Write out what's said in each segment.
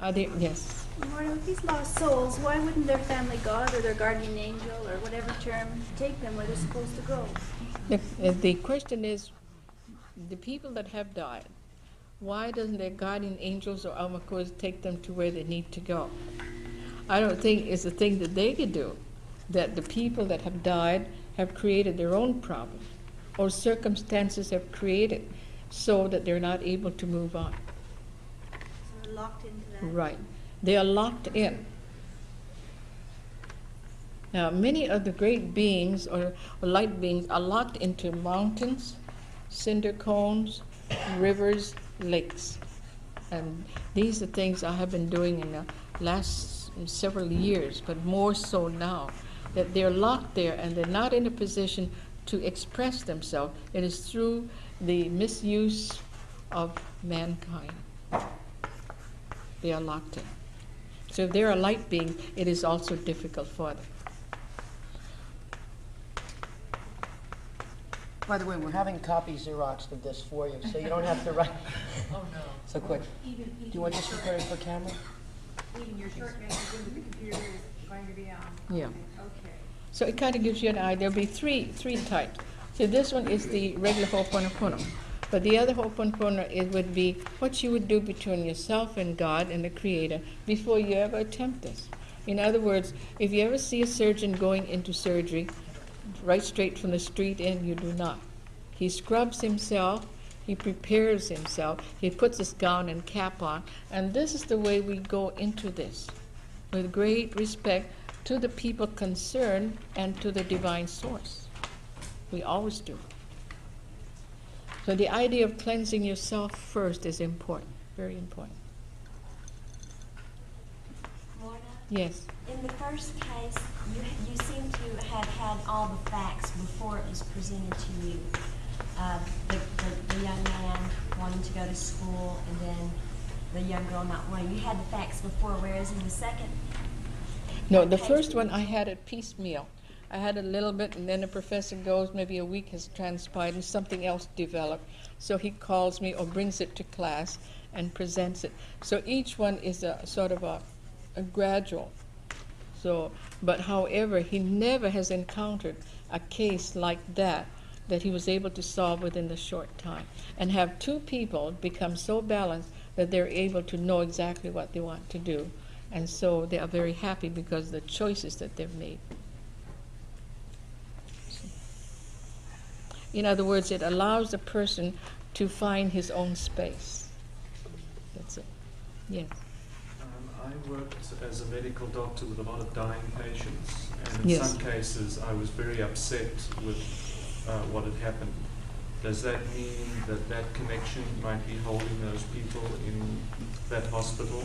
Are they, yes. Morrnah, with these lost souls, why wouldn't their family god or their guardian angel or whatever term take them where they're supposed to go? The question is, the people that have died, why doesn't their guardian angels or almacores take them to where they need to go? I don't think it's a thing that they could do, that the people that have died have created their own problems, or circumstances have created so that they're not able to move on. So they're locked into that. Right. They are locked in. Now, many of the great beings or light beings are locked into mountains, cinder cones, rivers, lakes. And these are things I have been doing in the last several years, but more so now, that they're locked there and they're not in a position to express themselves. It is through the misuse of mankind. They are locked in. So if they're a light being, it is also difficult for them. By the way, we're having copies Xeroxed of this for you, so you don't have to write. Oh, no. So quick. Do you want this recording for camera? Even your short message into the computer is going to be on. Yeah. Okay. So it kind of gives you an idea. There'll be three types. So this one is the regular Ho'oponopono. But the other Ho'oponopono, it would be what you would do between yourself and God and the Creator before you ever attempt this. In other words, if you ever see a surgeon going into surgery, right straight from the street in, you do not. He scrubs himself, he prepares himself, he puts his gown and cap on, and this is the way we go into this, with great respect to the people concerned and to the divine source. We always do. So the idea of cleansing yourself first is important, very important. Morrnah, Yes. in the first case, you seem to have had all the facts before it was presented to you. The young man wanting to go to school and then the young girl not wanting. You had the facts before, whereas in the second... No, the first one I had it piecemeal. I had a little bit, and then the professor goes, maybe a week has transpired, and something else developed. So he calls me or brings it to class and presents it. So each one is a sort of a gradual. So, but however, he never has encountered a case like that he was able to solve within the short time, and have two people become so balanced that they're able to know exactly what they want to do. And so they are very happy because of the choices that they've made. In other words, it allows the person to find his own space. That's it. Yes. I worked as a medical doctor with a lot of dying patients, and in Yes. some cases I was very upset with what had happened. Does that mean that that connection might be holding those people in that hospital?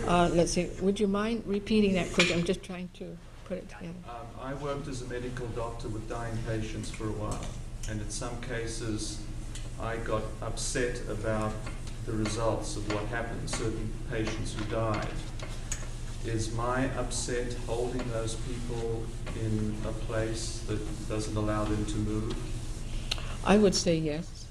Let's see. Would you mind repeating that, because I'm just trying to put it together. I worked as a medical doctor with dying patients for a while, and in some cases I got upset about the results of what happened, certain patients who died. Is my upset holding those people in a place that doesn't allow them to move? I would say yes.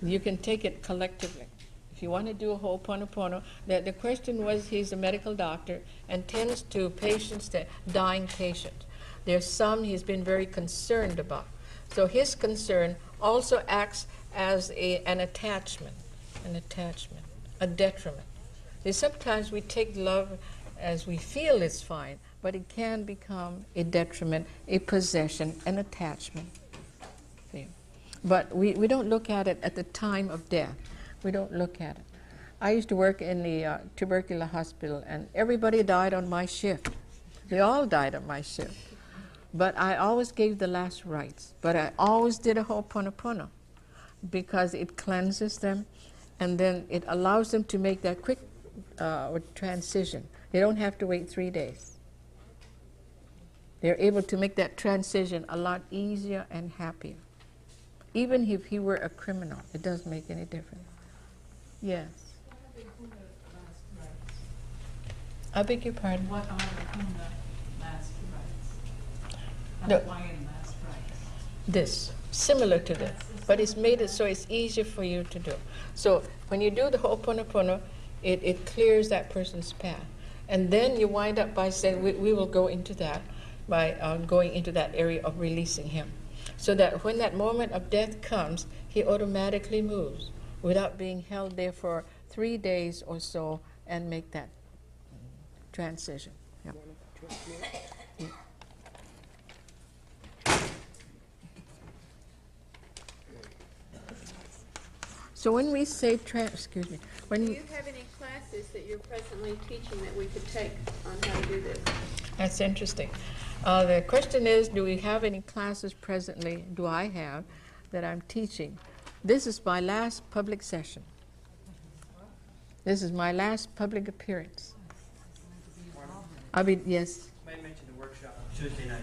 You can take it collectively. If you want to do a Ho'oponopono, the question was, he's a medical doctor and tends to patients, that dying patients. There's some he's been very concerned about. So his concern also acts as an attachment, a detriment. See, sometimes we take love as we feel it's fine, but it can become a detriment, a possession, an attachment. See? But we don't look at it at the time of death. We don't look at it. I used to work in the tubercular hospital, and everybody died on my shift. They all died on my shift. But I always gave the last rites. But I always did a Ho'oponopono, because it cleanses them, and then it allows them to make that quick transition. They don't have to wait 3 days. They're able to make that transition a lot easier and happier. Even if he were a criminal, it doesn't make any difference. Yes. I beg your pardon? What are the Morrnah last rites? No. Hawaiian last rites? This. similar to this, but it's made it so it's easier for you to do. So when you do the Ho'oponopono, it clears that person's path. And then you wind up by saying, we will go into that, by going into that area of releasing him. So that when that moment of death comes, he automatically moves without being held there for 3 days or so and make that transition. Yeah. So when we say excuse me, when Do you have any classes that you're presently teaching that we could take on how to do this? That's interesting. The question is, do we have any classes presently, do I have, that I'm teaching? This is my last public session. This is my last public appearance. I'll be, yes. May mention the workshop Tuesday night.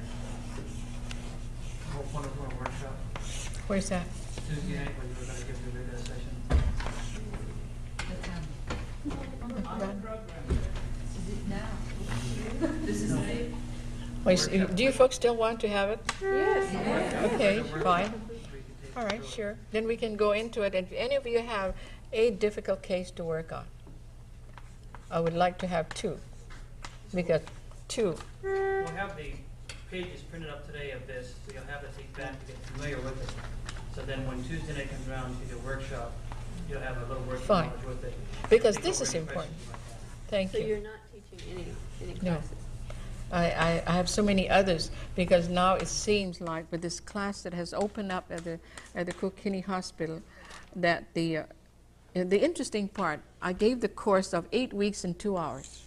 Ho'oponopono workshop Where's that? Tuesday night when you were going to give the regular session. Wait, do you folks still want to have it? Yes. Okay, fine. All right, sure. Then we can go into it. And if any of you have a difficult case to work on, I would like to have 2. Because 2. We'll have the pages printed up today of this, so you'll have to take back to get familiar with it. So then when Tuesday night comes around to the workshop, you'll have a little working Fine. knowledge with it. Because Think this over is any important. questions you might have. Thank So you. you're not teaching any No. classes? I have so many others because now it seems like with this class that has opened up at the Cook Kinney Hospital, that the interesting part, I gave the course of 8 weeks and 2 hours,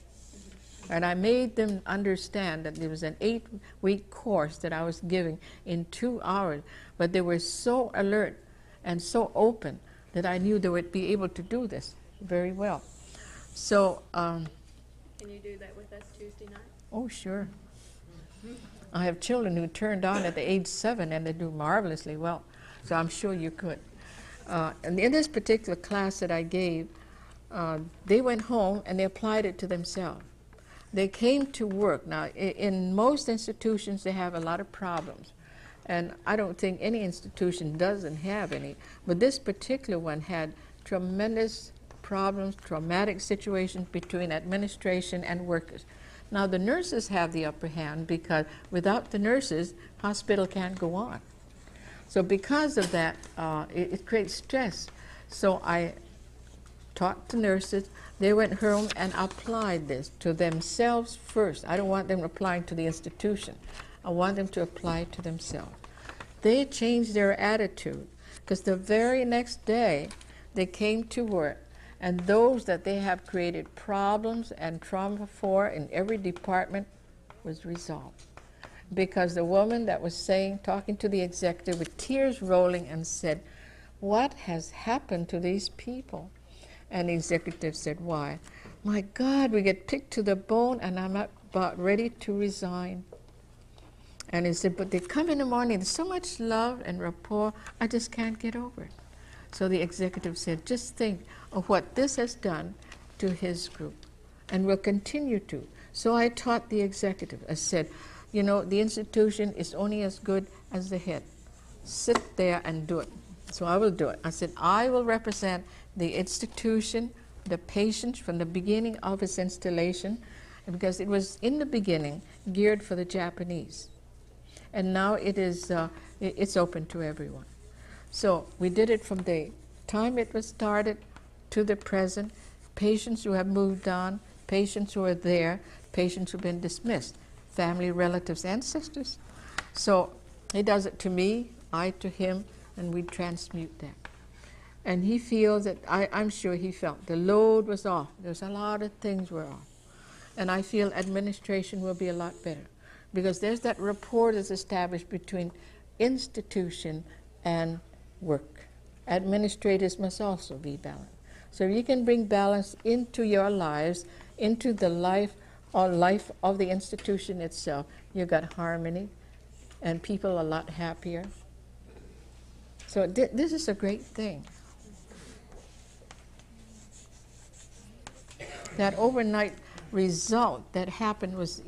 and I made them understand that there was an 8-week course that I was giving in 2 hours, but they were so alert and so open that I knew they would be able to do this very well. So. Can you do that with us Tuesday night? Oh, sure. I have children who turned on at the age 7 and they do marvelously well. So I'm sure you could. And in this particular class that I gave, they went home and they applied it to themselves. They came to work. Now, in most institutions, they have a lot of problems. And I don't think any institution doesn't have any. But this particular one had tremendous problems, traumatic situations between administration and workers. Now the nurses have the upper hand because without the nurses, hospital can't go on. So because of that, it creates stress. So I taught the nurses. They went home and applied this to themselves first. I don't want them applying to the institution. I want them to apply it to themselves. They changed their attitude because the very next day they came to work, and those that they have created problems and trauma for in every department was resolved. Because the woman that was talking to the executive with tears rolling and said, "What has happened to these people?" And the executive said, "Why? My God, we get picked to the bone and I'm about ready to resign." And he said, "But they come in the morning, there's so much love and rapport, I just can't get over it." So the executive said, "Just think of what this has done to his group and will continue to." So I taught the executive. I said, "You know, the institution is only as good as the head. Sit there and do it." So I will do it. I said, "I will represent the institution, the patient from the beginning of its installation, because it was in the beginning geared for the Japanese. And now it is, it's open to everyone." So we did it from the time it was started to the present. Patients who have moved on, patients who are there, patients who have been dismissed, family, relatives, ancestors. So he does it to me, I to him, and we transmute that. And he feels that, I'm sure he felt the load was off. There's a lot of things were off. And I feel administration will be a lot better because there's that rapport that's established between institution and work. Administrators must also be balanced. So if you can bring balance into your lives, into the life of the institution itself, you got harmony and people a lot happier. So this is a great thing. That overnight result that happened was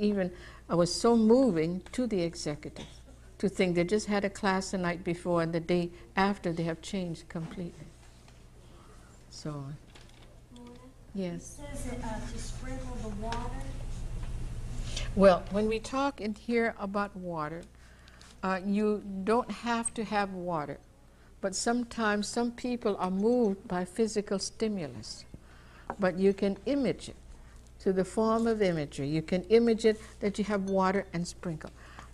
so moving to the executive. to think they just had a class the night before and the day after they have changed completely. So, yes. It says to sprinkle the water. Well, when we talk in here about water, you don't have to have water, but sometimes some people are moved by physical stimulus. But you can image it to the form of imagery. You can image it that you have water and sprinkle.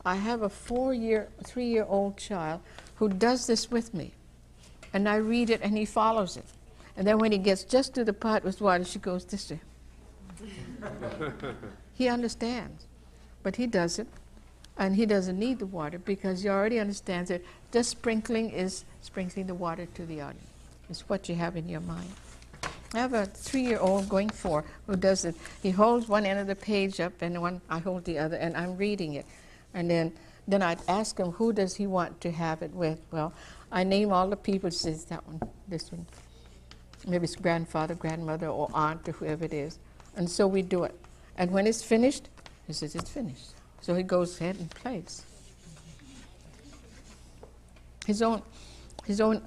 I have a 3-year-old child who does this with me, and I read it and he follows it. And then when he gets just to the pot with water, she goes this way. He understands, but he doesn't, and he doesn't need the water because he already understands that just sprinkling is sprinkling the water to the audience. It's what you have in your mind. I have a 3-year-old going 4 who does it. He holds one end of the page up and I hold the other, and I'm reading it. And then I'd ask him, who does he want to have it with? Well, I name all the people. He says, that one, this one. Maybe it's grandfather, grandmother, or aunt, or whoever it is. And so we do it. And when it's finished, he says, it's finished. So he goes ahead and plays. His own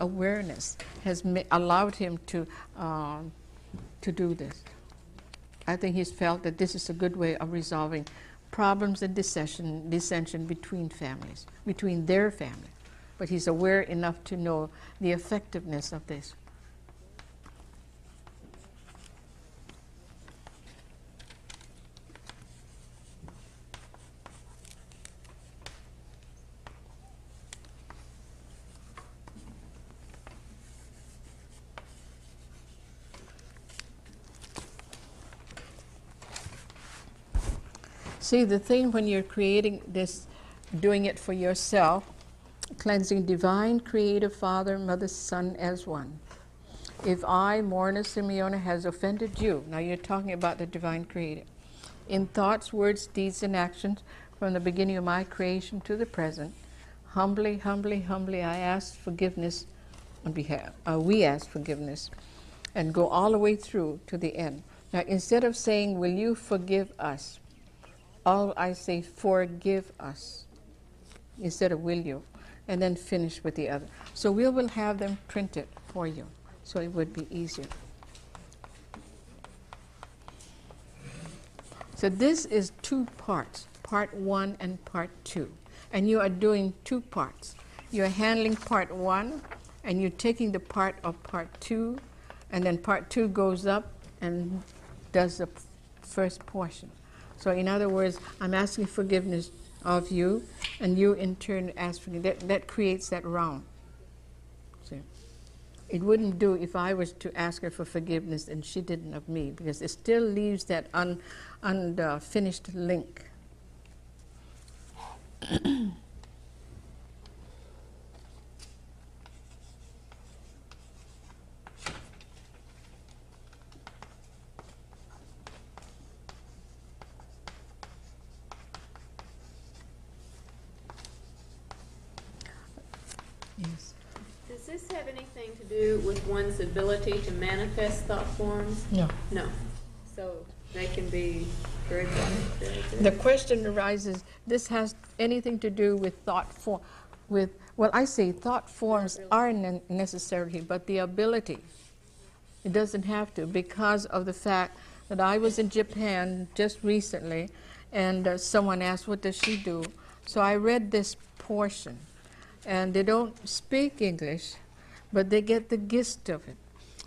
awareness has allowed him to do this. I think he's felt that this is a good way of resolving problems and dissension between families, between their family. But he's aware enough to know the effectiveness of this. See, the thing when you're creating this, doing it for yourself, cleansing divine, creative Father, Mother, Son as one. If I, Morrnah Simeona, has offended you, now you're talking about the divine creative, in thoughts, words, deeds, and actions, from the beginning of my creation to the present, humbly, humbly, humbly, I ask forgiveness on behalf, we ask forgiveness, and go all the way through to the end. Now, instead of saying, will you forgive us? All I say, forgive us, instead of will you, and then finish with the other. So we will have them printed for you, so it would be easier. So this is 2 parts, part 1 and part 2. And you are doing 2 parts. You're handling part 1, and you're taking the part of part 2, and then part 2 goes up and does the first portion. So in other words, I'm asking forgiveness of you, and you in turn ask forgiveness. That creates that round. See? It wouldn't do if I was to ask her for forgiveness and she didn't of me, because it still leaves that unfinished link. Yes. Does this have anything to do with one's ability to manifest thought forms? No. No. So they can be very good. Very good. The question arises, this has anything to do with thought form, well, I say thought forms aren't necessarily, but the ability. It doesn't have to, because of the fact that I was in Japan just recently, and someone asked, what does she do? So I read this portion, and they don't speak English, but they get the gist of it.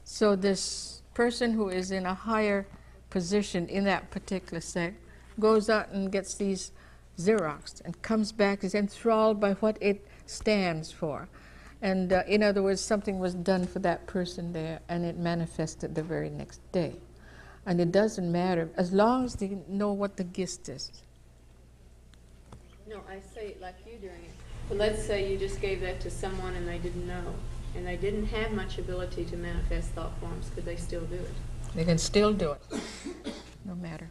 So this person who is in a higher position in that particular sect goes out and gets these Xeroxed and comes back, is enthralled by what it stands for. And in other words, something was done for that person there, and it manifested the very next day. And it doesn't matter, as long as they know what the gist is. No, I say it like you doing it. But let's say you just gave that to someone and they didn't know, and they didn't have much ability to manifest thought forms. Could they still do it? They can still do it, no matter.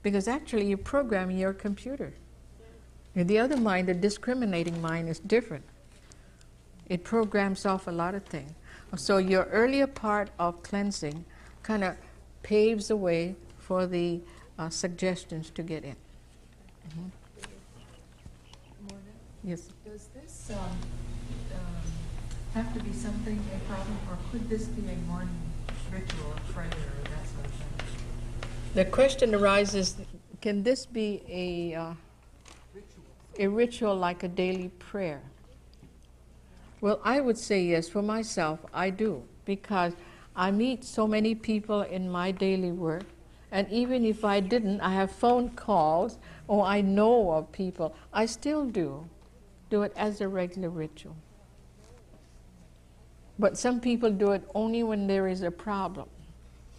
Because actually you're programming your computer. And the other mind, the discriminating mind, is different. It programs off a lot of things. So your earlier part of cleansing kind of paves the way for the suggestions to get in. Mm-hmm. Yes. Does this have to be something, a problem, or could this be a morning ritual, a prayer, or that sort of thing? The question arises, can this be a ritual like a daily prayer? Well, I would say yes. For myself, I do, because I meet so many people in my daily work, and even if I didn't, I have phone calls, or I know of people, I still do it as a regular ritual. But some people do it only when there is a problem.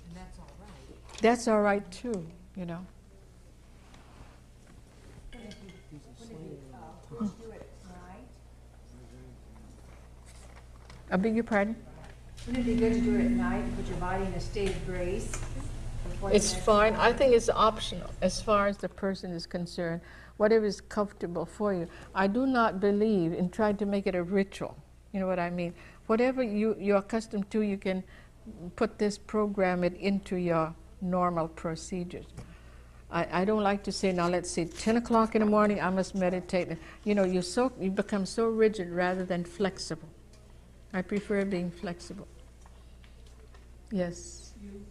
And that's all right. That's all right too, you know. Would you do it at night? I beg your pardon? Wouldn't it be good to do it at night and put your body in a state of grace? before the It's next fine. time? I think it's optional as far as the person is concerned. Whatever is comfortable for you. I do not believe in trying to make it a ritual. You know what I mean? Whatever you're accustomed to, you can put this, program it into your normal procedures. I don't like to say, now let's say 10 o'clock in the morning, I must meditate. You know, you become so rigid rather than flexible. I prefer being flexible. Yes. You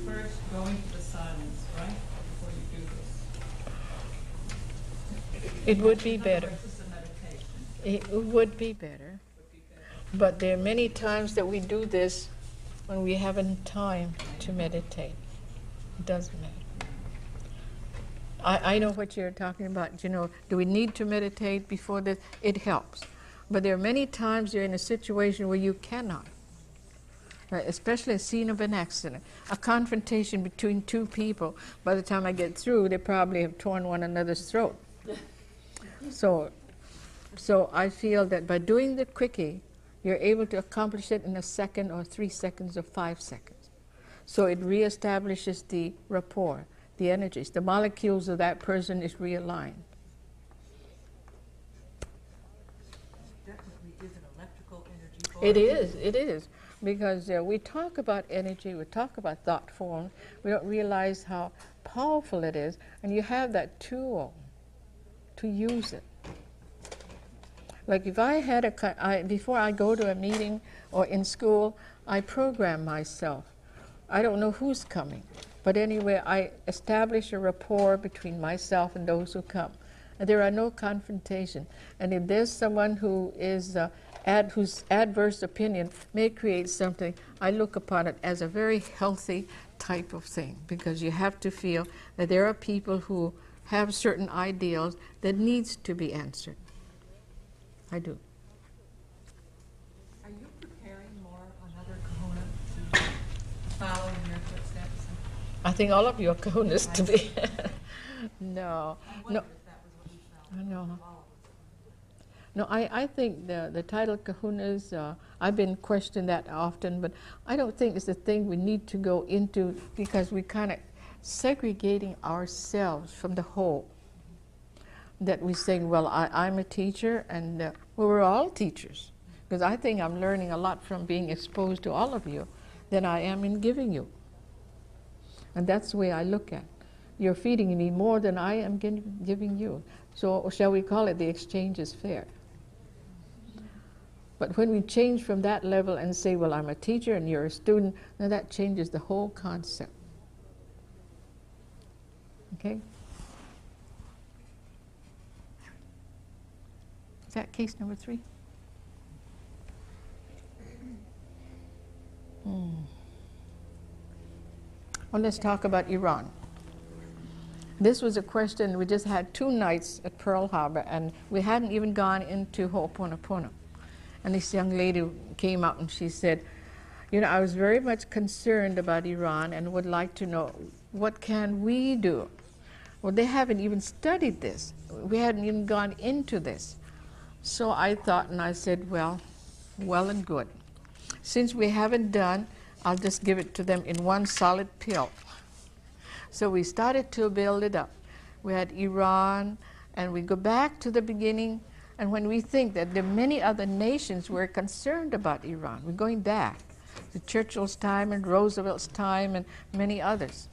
first go into the silence, right, before you do this? It would be In other better. words, this is a meditation. It would be better. But there are many times that we do this when we haven't time to meditate. It doesn't matter. I know what you're talking about. You know, do we need to meditate before this? It helps. But there are many times you're in a situation where you cannot. Right? Especially a scene of an accident, a confrontation between two people. By the time I get through, they probably have torn one another's throat. So I feel that by doing the quickie, you're able to accomplish it in a second or 3 seconds or 5 seconds. So it reestablishes the rapport, the energies. The molecules of that person is realigned. Definitely is an electrical energy. It is. Because we talk about energy, we talk about thought form, we don't realize how powerful it is, and you have that tool to use it. Like if I had before I go to a meeting or in school, I program myself. I don't know who's coming, but anyway, I establish a rapport between myself and those who come. And there are no confrontation. And if there's someone who is whose adverse opinion may create something, I look upon it as a very healthy type of thing, because you have to feel that there are people who have certain ideals that needs to be answered. I do. Are you preparing more another kahuna to follow in your footsteps? I think all of you are kahunas to be. No, I no, wondered if that was what you felt. no. No, I think the title kahunas, I've been questioned that often, but I don't think it's a thing we need to go into, because we're kind of segregating ourselves from the whole. That we say, well, I'm a teacher, and well, we're all teachers. Because I think I'm learning a lot from being exposed to all of you than I am in giving you. And that's the way I look at it. You're feeding me more than I am giving you. So shall we call it the exchange is fair? But when we change from that level and say, well, I'm a teacher and you're a student, then that changes the whole concept. Okay? Is that case number 3? Well, let's talk about Iran. This was a question, we just had 2 nights at Pearl Harbor, and we hadn't even gone into Ho'oponopono. And this young lady came up and she said, you know, I was very much concerned about Iran and would like to know, what can we do? Well, they haven't even studied this. We hadn't even gone into this. So I thought, and I said, well and good. Since we haven't done, I'll just give it to them in one solid pill. So we started to build it up. We had Iran, and we go back to the beginning, and when we think that there are many other nations were concerned about Iran, we're going back to Churchill's time and Roosevelt's time and many others.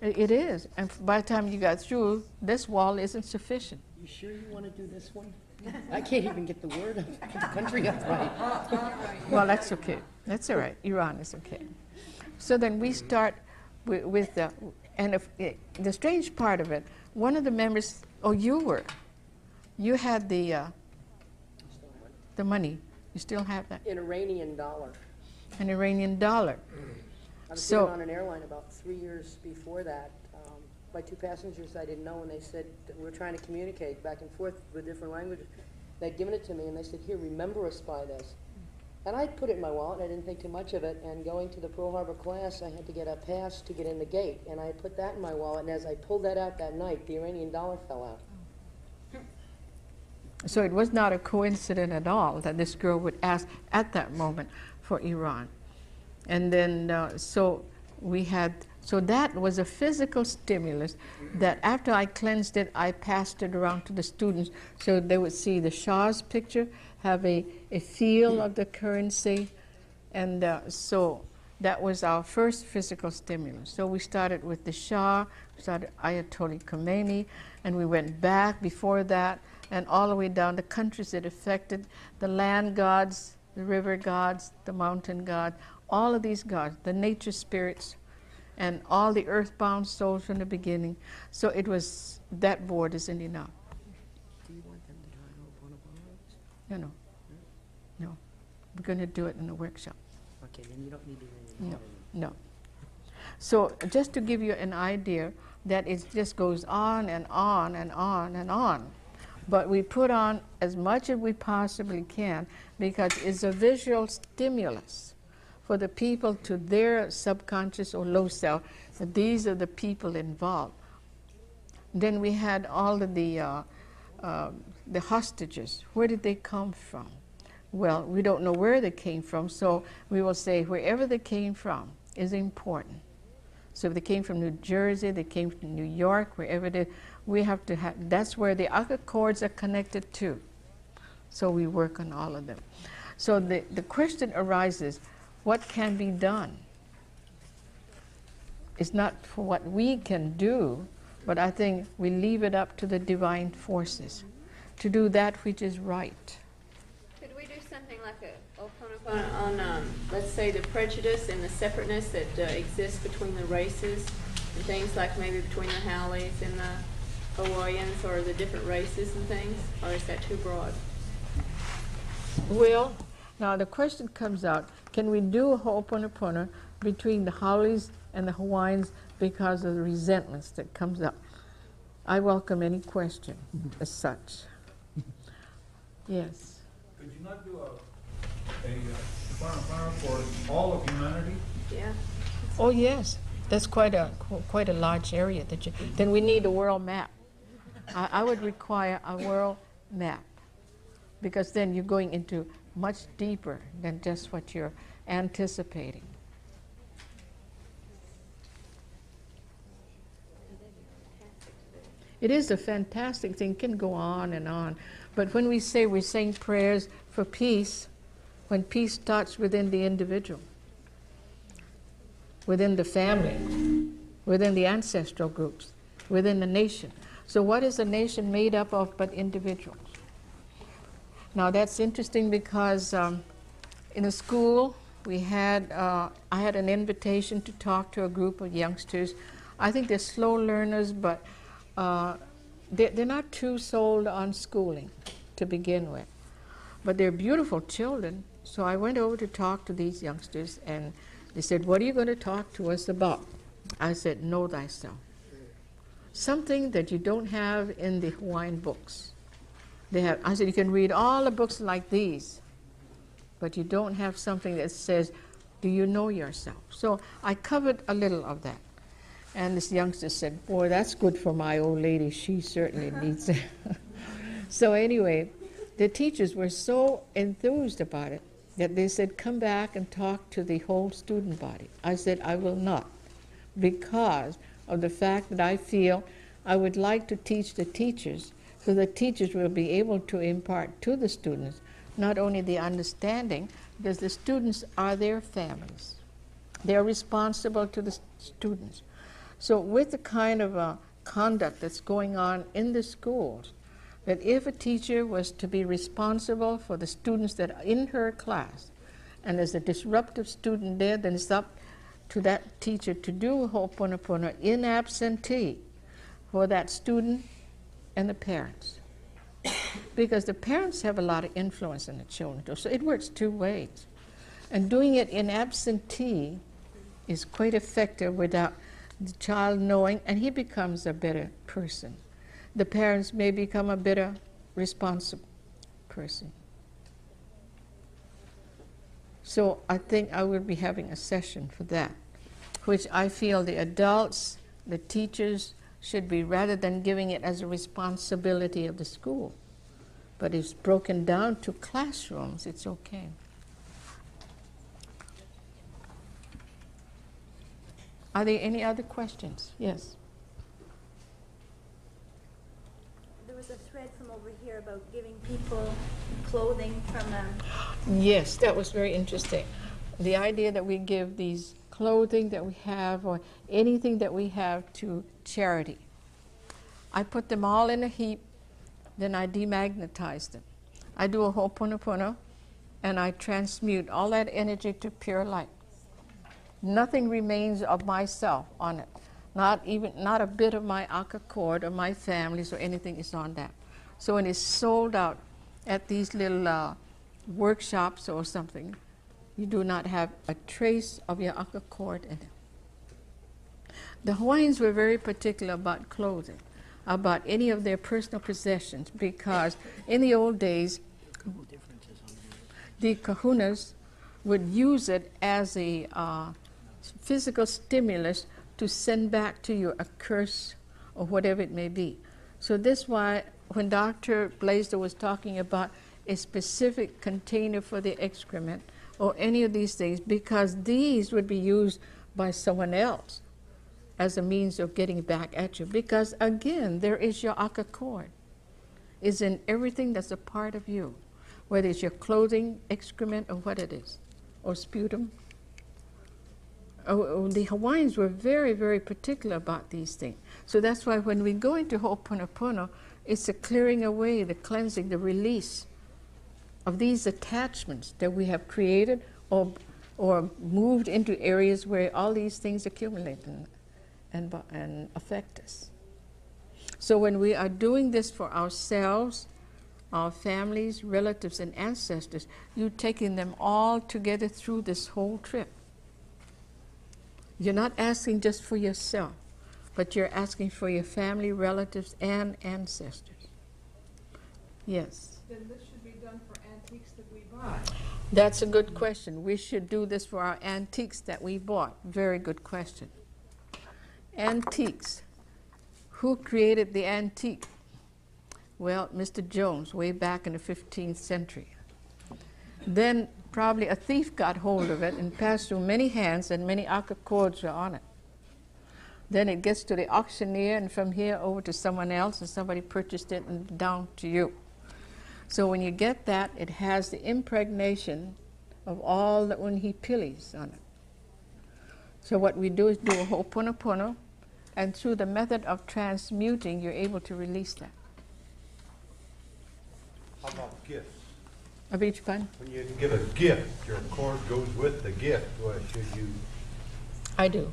It is. And by the time you got through, this wall isn't sufficient. You sure you want to do this one? I can't even get the word of the country up right. Well, that's okay. That's all right. Iran is okay. So then we start with the, and if, the strange part of it, one of the members, oh, you had the money. You still have that? An Iranian dollar. An Iranian dollar. I was So- sitting on an airline about 3 years before that. By two passengers I didn't know, and they said that we were trying to communicate back and forth with different languages. They'd given it to me, and they said, here, remember us by this. And I put it in my wallet, and I didn't think too much of it, and going to the Pearl Harbor class, I had to get a pass to get in the gate, and I put that in my wallet, and as I pulled that out that night, the Iranian dollar fell out. So it was not a coincidence at all that this girl would ask at that moment for Iran. And then, so that was a physical stimulus that after I cleansed it, I passed it around to the students so they would see the Shah's picture, have a feel of the currency. And so that was our first physical stimulus. So we started with the Shah, started Ayatollah Khomeini, and we went back before that and all the way down the countries it affected, the land gods, the river gods, the mountain gods, all of these gods, the nature spirits, and all the earthbound souls from the beginning. So it was, that board isn't enough. Do you want them to try one of ours? No. We're going to do it in the workshop. Okay, then you don't need the Iranian No, dollar. no. So just to give you an idea that it just goes on and on and on and on. But we put on as much as we possibly can because it's a visual stimulus for the people to their subconscious or low self, that these are the people involved. Then we had all of the hostages. Where did they come from? Well, we don't know where they came from, so we will say wherever they came from is important. So if they came from New Jersey, they came from New York, wherever they, we have to have, that's where the aqua cords are connected to. So we work on all of them. So the question arises, what can be done? It's not for what we can do, but I think we leave it up to the divine forces to do that which is right. Could we do something like a Ho'oponopono on, let's say, the prejudice and the separateness that exists between the races and things like maybe between the Howleys and the Hawaiians or the different races and things? Or is that too broad? Well, now the question comes out, can we do a Ho'oponopono between the Howleys and the Hawaiians because of the resentments that comes up? I welcome any question as such. Yes. Could you not do a Ho'oponopono for all of humanity? Yeah. Oh yes, that's quite a large area. Then we need a world map. I would require a world map because then you're going into much deeper than just what you're anticipating. It is a fantastic thing, can go on and on. But when we say we're saying prayers for peace, when peace starts within the individual, within the family, within the ancestral groups, within the nation. So what is a nation made up of but individuals? Now that's interesting because in a school we had, I had an invitation to talk to a group of youngsters. I think they're slow learners, but they're not too sold on schooling to begin with. But they're beautiful children. So I went over to talk to these youngsters and they said, what are you going to talk to us about? I said, know thyself. Something that you don't have in the Hawaiian books. I said, you can read all the books like these, but you don't have something that says, do you know yourself? So I covered a little of that. And this youngster said, boy, that's good for my old lady. She certainly needs it. So anyway, the teachers were so enthused about it that they said, come back and talk to the whole student body. I said, I will not, because of the fact that I feel I would like to teach the teachers so the teachers will be able to impart to the students not only the understanding, because the students are their families. They are responsible to the students. So with the kind of conduct that's going on in the schools, that if a teacher was to be responsible for the students that are in her class, and there's a disruptive student there, then it's up to that teacher to do Ho'oponopono in absentee for that student and the parents. Because the parents have a lot of influence on the children too. So it works two ways. And doing it in absentee is quite effective without the child knowing, and he becomes a better person. The parents may become a better responsible person. So I think I will be having a session for that, which I feel the adults, the teachers, should be, rather than giving it as a responsibility of the school. But it's broken down to classrooms, it's okay. Are there any other questions? Yes. There was a thread from over here about giving people clothing from Yes, that was very interesting. The idea that we give these clothing that we have or anything that we have to charity. I put them all in a heap, then I demagnetize them. I do a Ho'oponopono, and I transmute all that energy to pure light. Nothing remains of myself on it. Not a bit of my Aka cord or my family's or anything is on that. So when it's sold out at these little workshops or something, you do not have a trace of your Aka cord in it. The Hawaiians were very particular about clothing, about any of their personal possessions, because in the old days, the kahunas would use it as a physical stimulus to send back to you a curse or whatever it may be. So this is why when Dr. Blaisdell was talking about a specific container for the excrement or any of these things, because these would be used by someone else as a means of getting back at you. Because again, there is your Aka cord. It's in everything that's a part of you, whether it's your clothing, excrement, or what it is, or sputum. The Hawaiians were very, very particular about these things. So that's why when we go into Ho'oponopono, it's the clearing away, the cleansing, the release of these attachments that we have created or moved into areas where all these things accumulate and affect us. So when we are doing this for ourselves, our families, relatives, and ancestors, you're taking them all together through this whole trip. You're not asking just for yourself, but you're asking for your family, relatives, and ancestors. Yes? Then this should be done for antiques that we buy. That's a good question. We should do this for our antiques that we bought. Very good question. Antiques. Who created the antique? Well, Mr. Jones, way back in the 15th century. Then probably a thief got hold of it and passed through many hands, and many Aka cords were on it. Then it gets to the auctioneer, and from here over to someone else, and somebody purchased it and down to you. So when you get that, it has the impregnation of all the unhipilis on it. So what we do is do a Ho'oponopono, and through the method of transmuting, you're able to release that. How about gifts? Of each one? When you give a gift, your cord goes with the gift. What should you? I do.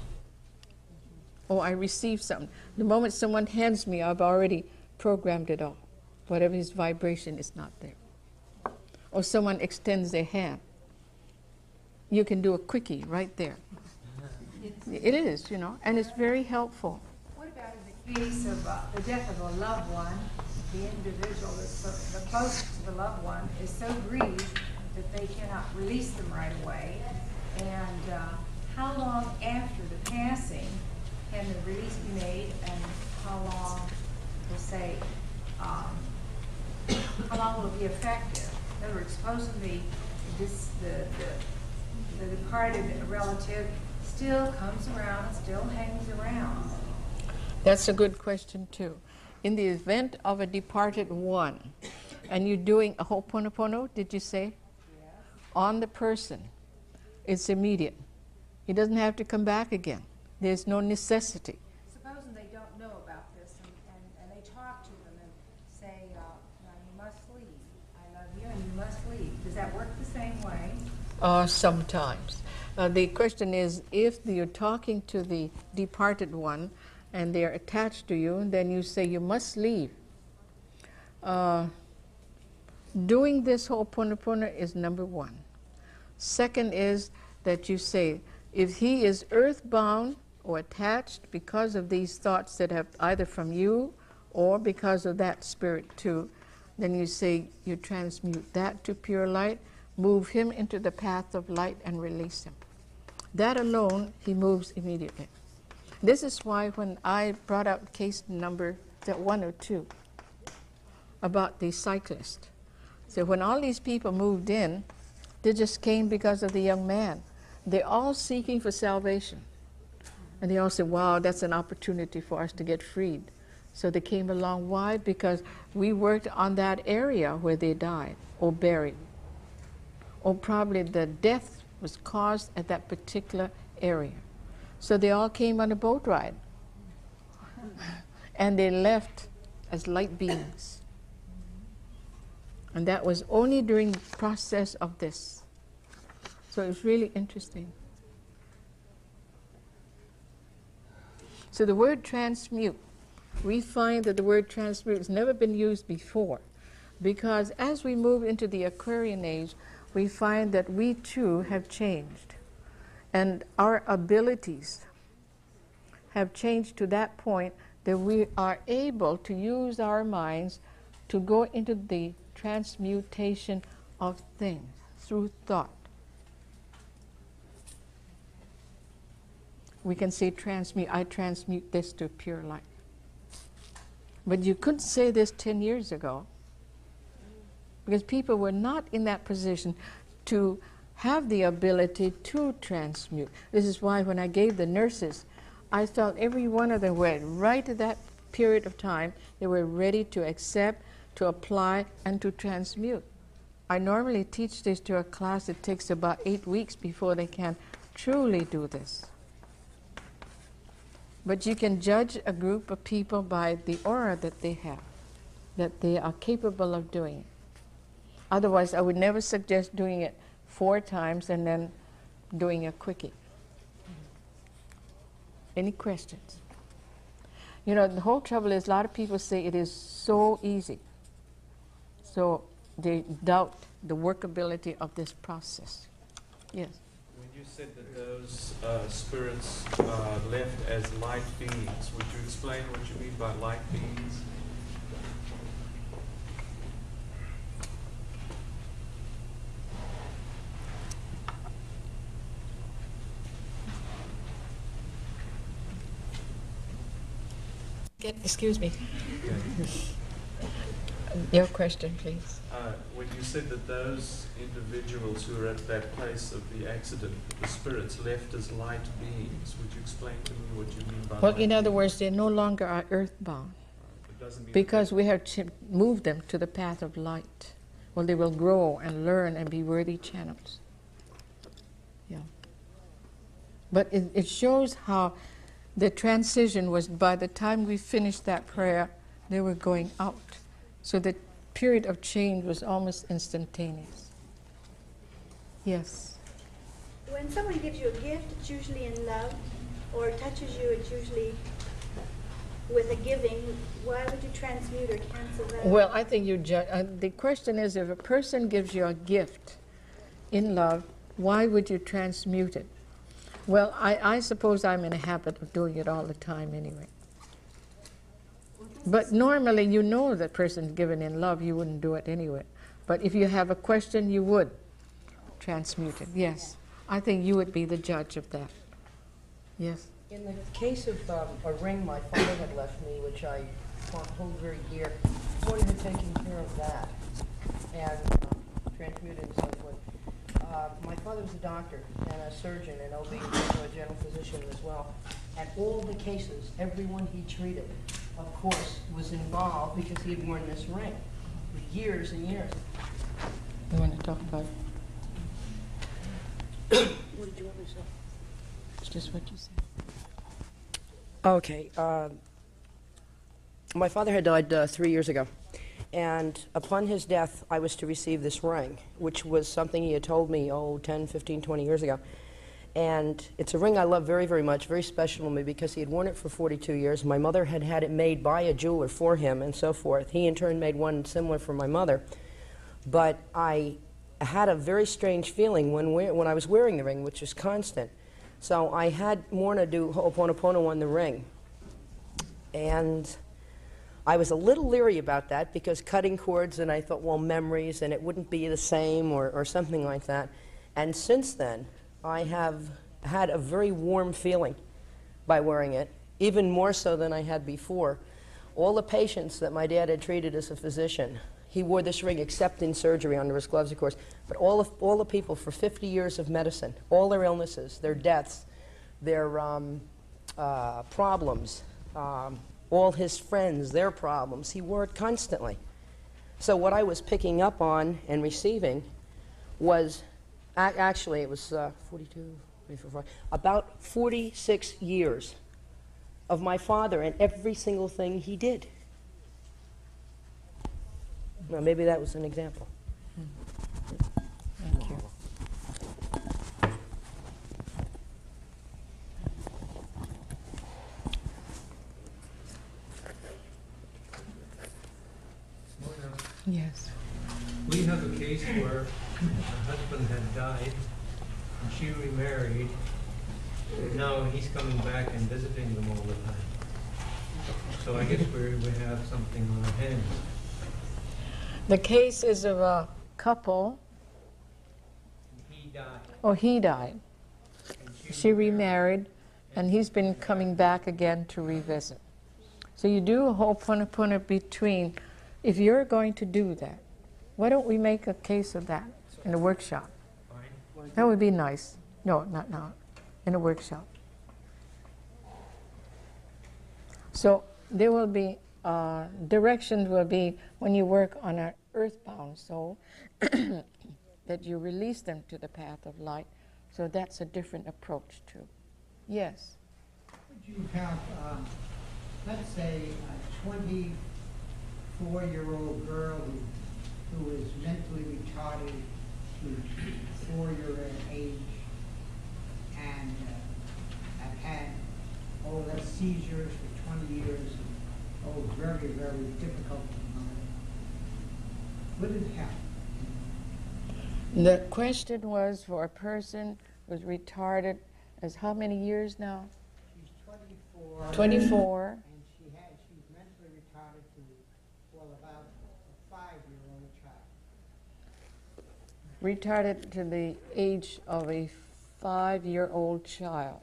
Or I receive something. The moment someone hands me, I've already programmed it all. Whatever his vibration is not there. Or someone extends their hand. You can do a quickie right there. It is, you know, and it's very helpful. What about in the case of the death of a loved one? The individual that's the closest to the loved one is so grieved that they cannot release them right away. And how long after the passing can the release be made, and how long, we'll say, how long will it be effective? In other words, supposedly the departed relative still comes around, still hangs around. That's a good question too. In the event of a departed one, and you're doing a Ho'oponopono, did you say? Yeah. On the person, it's immediate. He doesn't have to come back again. There's no necessity say, now you must leave. I love you and you must leave. Does that work the same way? Sometimes. The question is, if you're talking to the departed one and they're attached to you, then you say you must leave. Doing this Ho'oponopono is number one. Second is that you say, if he is earthbound or attached because of these thoughts that have either from you or because of that spirit too, then you say you transmute that to pure light, move him into the path of light and release him. That alone, he moves immediately. This is why when I brought up case number 1 or 2 about the cyclist, so when all these people moved in, they just came because of the young man. They're all seeking for salvation. And they all said, wow, that's an opportunity for us to get freed. So they came along. Why? Because we worked on that area where they died or buried. Or probably the death was caused at that particular area. So they all came on a boat ride. And they left as light beings. And that was only during the process of this. So it's really interesting. So the word transmute, we find that the word transmute has never been used before, because as we move into the Aquarian age, we find that we too have changed. And our abilities have changed to that point that we are able to use our minds to go into the transmutation of things through thought. We can say transmute, I transmute this to pure light. But you couldn't say this 10 years ago because people were not in that position to have the ability to transmute. This is why when I gave the nurses, I felt every one of them were right at that period of time, they were ready to accept, to apply, and to transmute. I normally teach this to a class. It takes about 8 weeks before they can truly do this. But you can judge a group of people by the aura that they have, that they are capable of doing it. Otherwise, I would never suggest doing it 4 times and then doing a quickie. Any questions? You know, the whole trouble is a lot of people say it is so easy. So they doubt the workability of this process. Yes? When you said that those spirits left as light beings, would you explain what you mean by light beings? Excuse me. Okay. Your question, please. When you said that those individuals who were at that place of the accident, the spirits left as light beings, would you explain to me what you mean by Well, light in other beings? words, they no longer are earthbound It doesn't mean because we have moved them to the path of light. Well, they will grow and learn and be worthy channels. Yeah. But it shows how the transition was, by the time we finished that prayer, they were going out. So the period of change was almost instantaneous. Yes. When someone gives you a gift, it's usually in love, or touches you, it's usually with a giving. Why would you transmute or cancel that? Well, I think you judge. The question is, if a person gives you a gift in love, why would you transmute it? Well, I suppose I'm in a habit of doing it all the time anyway. But normally, you know that person's given in love, you wouldn't do it anyway. But if you have a question, you would transmute it. Yes. I think you would be the judge of that. Yes. In the case of a ring my father had left me, which I hold very dear, someone had taken care of that and transmuted and so forth. My father was a doctor and a surgeon and OB, a general physician as well. And all the cases, everyone he treated, of course, was involved because he had worn this ring for years and years. You want to talk about What did you want me to say? it's just what you said. Okay. My father had died 3 years ago, And upon his death, I was to receive this ring, which was something he had told me, 10, 15, 20 years ago. And it's a ring I love very, very much, very special to me, because he had worn it for 42 years. My mother had had it made by a jeweler for him and so forth. He, in turn, made one similar for my mother. But I had a very strange feeling when I was wearing the ring, which was constant. So I had Morrnah do Ho'oponopono on the ring. And I was a little leery about that, because cutting cords, and I thought, well, memories, and it wouldn't be the same, or something like that. And since then, I have had a very warm feeling by wearing it, even more so than I had before. All the patients that my dad had treated as a physician, he wore this ring except in surgery under his gloves, of course. But all the people for 50 years of medicine, all their illnesses, their deaths, their problems, all his friends, their problems, he wore it constantly. So what I was picking up on and receiving was, actually, it was 42, 44, about 46 years of my father and every single thing he did. Now, maybe that was an example. Thank you. Yes. We have a case where her husband had died and she remarried. And now he's coming back and visiting them all the time. So I guess we have something on our hands. The case is of a couple. He died. Oh, he died. And She remarried, and he's been coming back again to revisit. So you do a Ho'oponopono between. If you're going to do that, why don't we make a case of that in a workshop? Fine. That would be nice. No, not now. In a workshop. So there will be, directions will be when you work on an earthbound soul, that you release them to the path of light. So that's a different approach too. Yes? Would you have, let's say, a 24-year-old girl who is mentally retarded to 4-year age and have had seizures for 20 years and very, very difficult to monitor? Would it help? The question was for a person who's retarded as how many years now? She's 24. 24. And she's mentally retarded to, about a 5-year-old child. Retarded to the age of a 5-year-old child.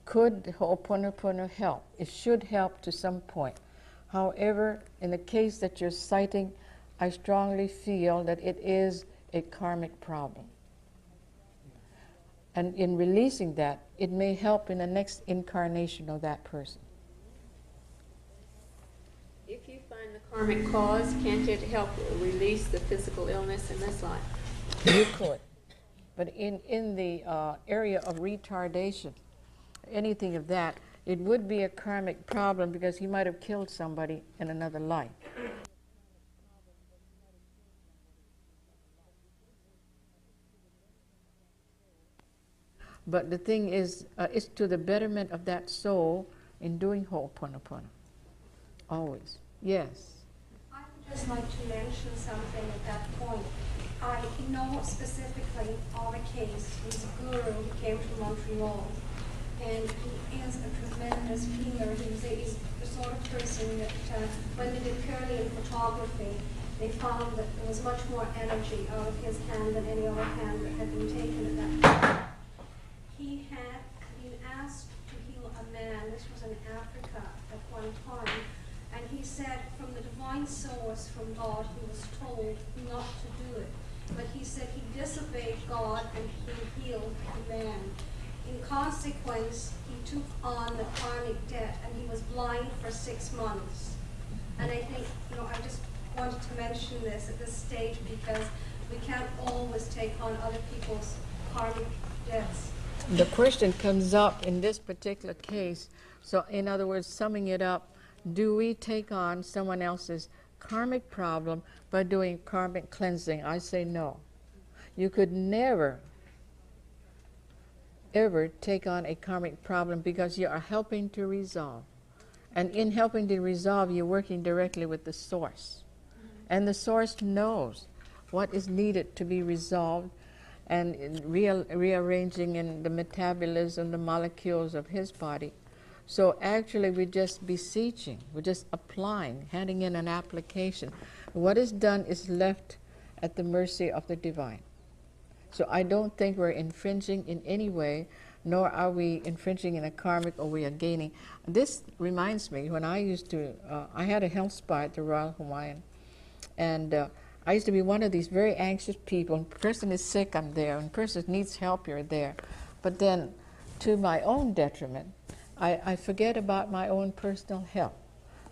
Could Ho'oponopono help? It should help to some point. However, in the case that you're citing, I strongly feel that it is a karmic problem. And in releasing that, it may help in the next incarnation of that person. If you find the karmic cause, can't it help release the physical illness in this life? You could. But in the area of retardation, anything of that, it would be a karmic problem because he might have killed somebody in another life. But the thing is, it's to the betterment of that soul in doing Ho'oponopono. Always. Yes. I would just like to mention something at that point. I know specifically of a case. He's a guru who came from Montreal, and he is a tremendous healer. He's the sort of person that when they did Kirlian photography, they found that there was much more energy out of his hand than any other hand that had been taken at that point. He had been asked to heal a man. This was in Africa at one time. And he said from the divine source, from God, he was told not to do it. But he said he disobeyed God and he healed the man. In consequence, he took on the karmic debt and he was blind for 6 months. And I think, I just wanted to mention this at this stage because we can't always take on other people's karmic debts. The question comes up in this particular case. So in other words, summing it up, do we take on someone else's karmic problem by doing karmic cleansing. I say no. You could never, ever take on a karmic problem because you are helping to resolve. And in helping to resolve, you're working directly with the source. And the source knows what is needed to be resolved, and rearranging in the metabolism, the molecules of his body. So actually we're just beseeching, we're just applying, handing in an application. What is done is left at the mercy of the divine. So I don't think we're infringing in any way, nor are we infringing in a karmic or we are gaining. This reminds me, when I used to, I had a health spa at the Royal Hawaiian, and I used to be one of these very anxious people. When a person is sick, I'm there. When a person needs help, you're there. But then, to my own detriment, I forget about my own personal health.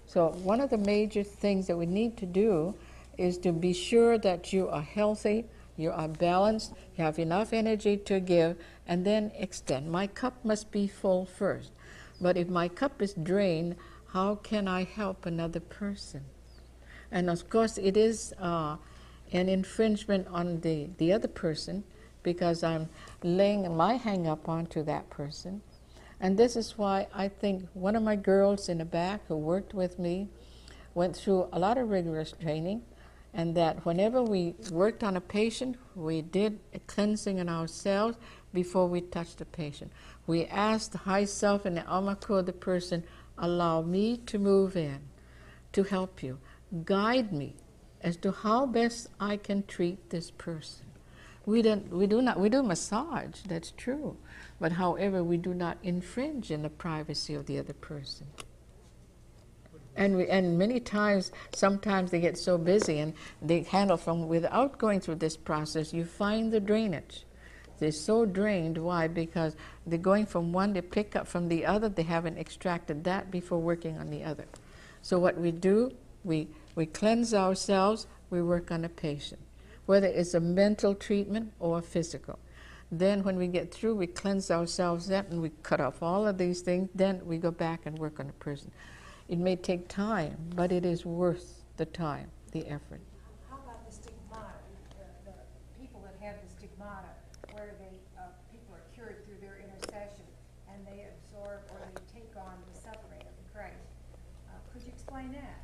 So one of the major things that we need to do is to be sure that you are healthy, you are balanced, you have enough energy to give, and then extend. My cup must be full first. But if my cup is drained, how can I help another person? And of course, it is an infringement on the other person, because I'm laying my hang-up onto that person. And this is why I think one of my girls in the back who worked with me went through a lot of rigorous training, and that whenever we worked on a patient, we did a cleansing in ourselves before we touched the patient. We asked the high self and the Amako of the person, allow me to move in, to help you. Guide me as to how best I can treat this person. We do massage, that's true, but however, we do not infringe in the privacy of the other person. And many times, sometimes they get so busy and they handle from without going through this process. You find the drainage. They're so drained. Why? Because they're going from one, they pick up from the other. They haven't extracted that before working on the other. So what we do, we cleanse ourselves. We work on a patient, whether it's a mental treatment or a physical. Then when we get through, we cleanse ourselves up and we cut off all of these things. Then we go back and work on a person. It may take time, but it is worth the time, the effort. How about the stigmata? The people that have the stigmata, where people are cured through their intercession, and they absorb or they take on the suffering of the Christ. Could you explain that?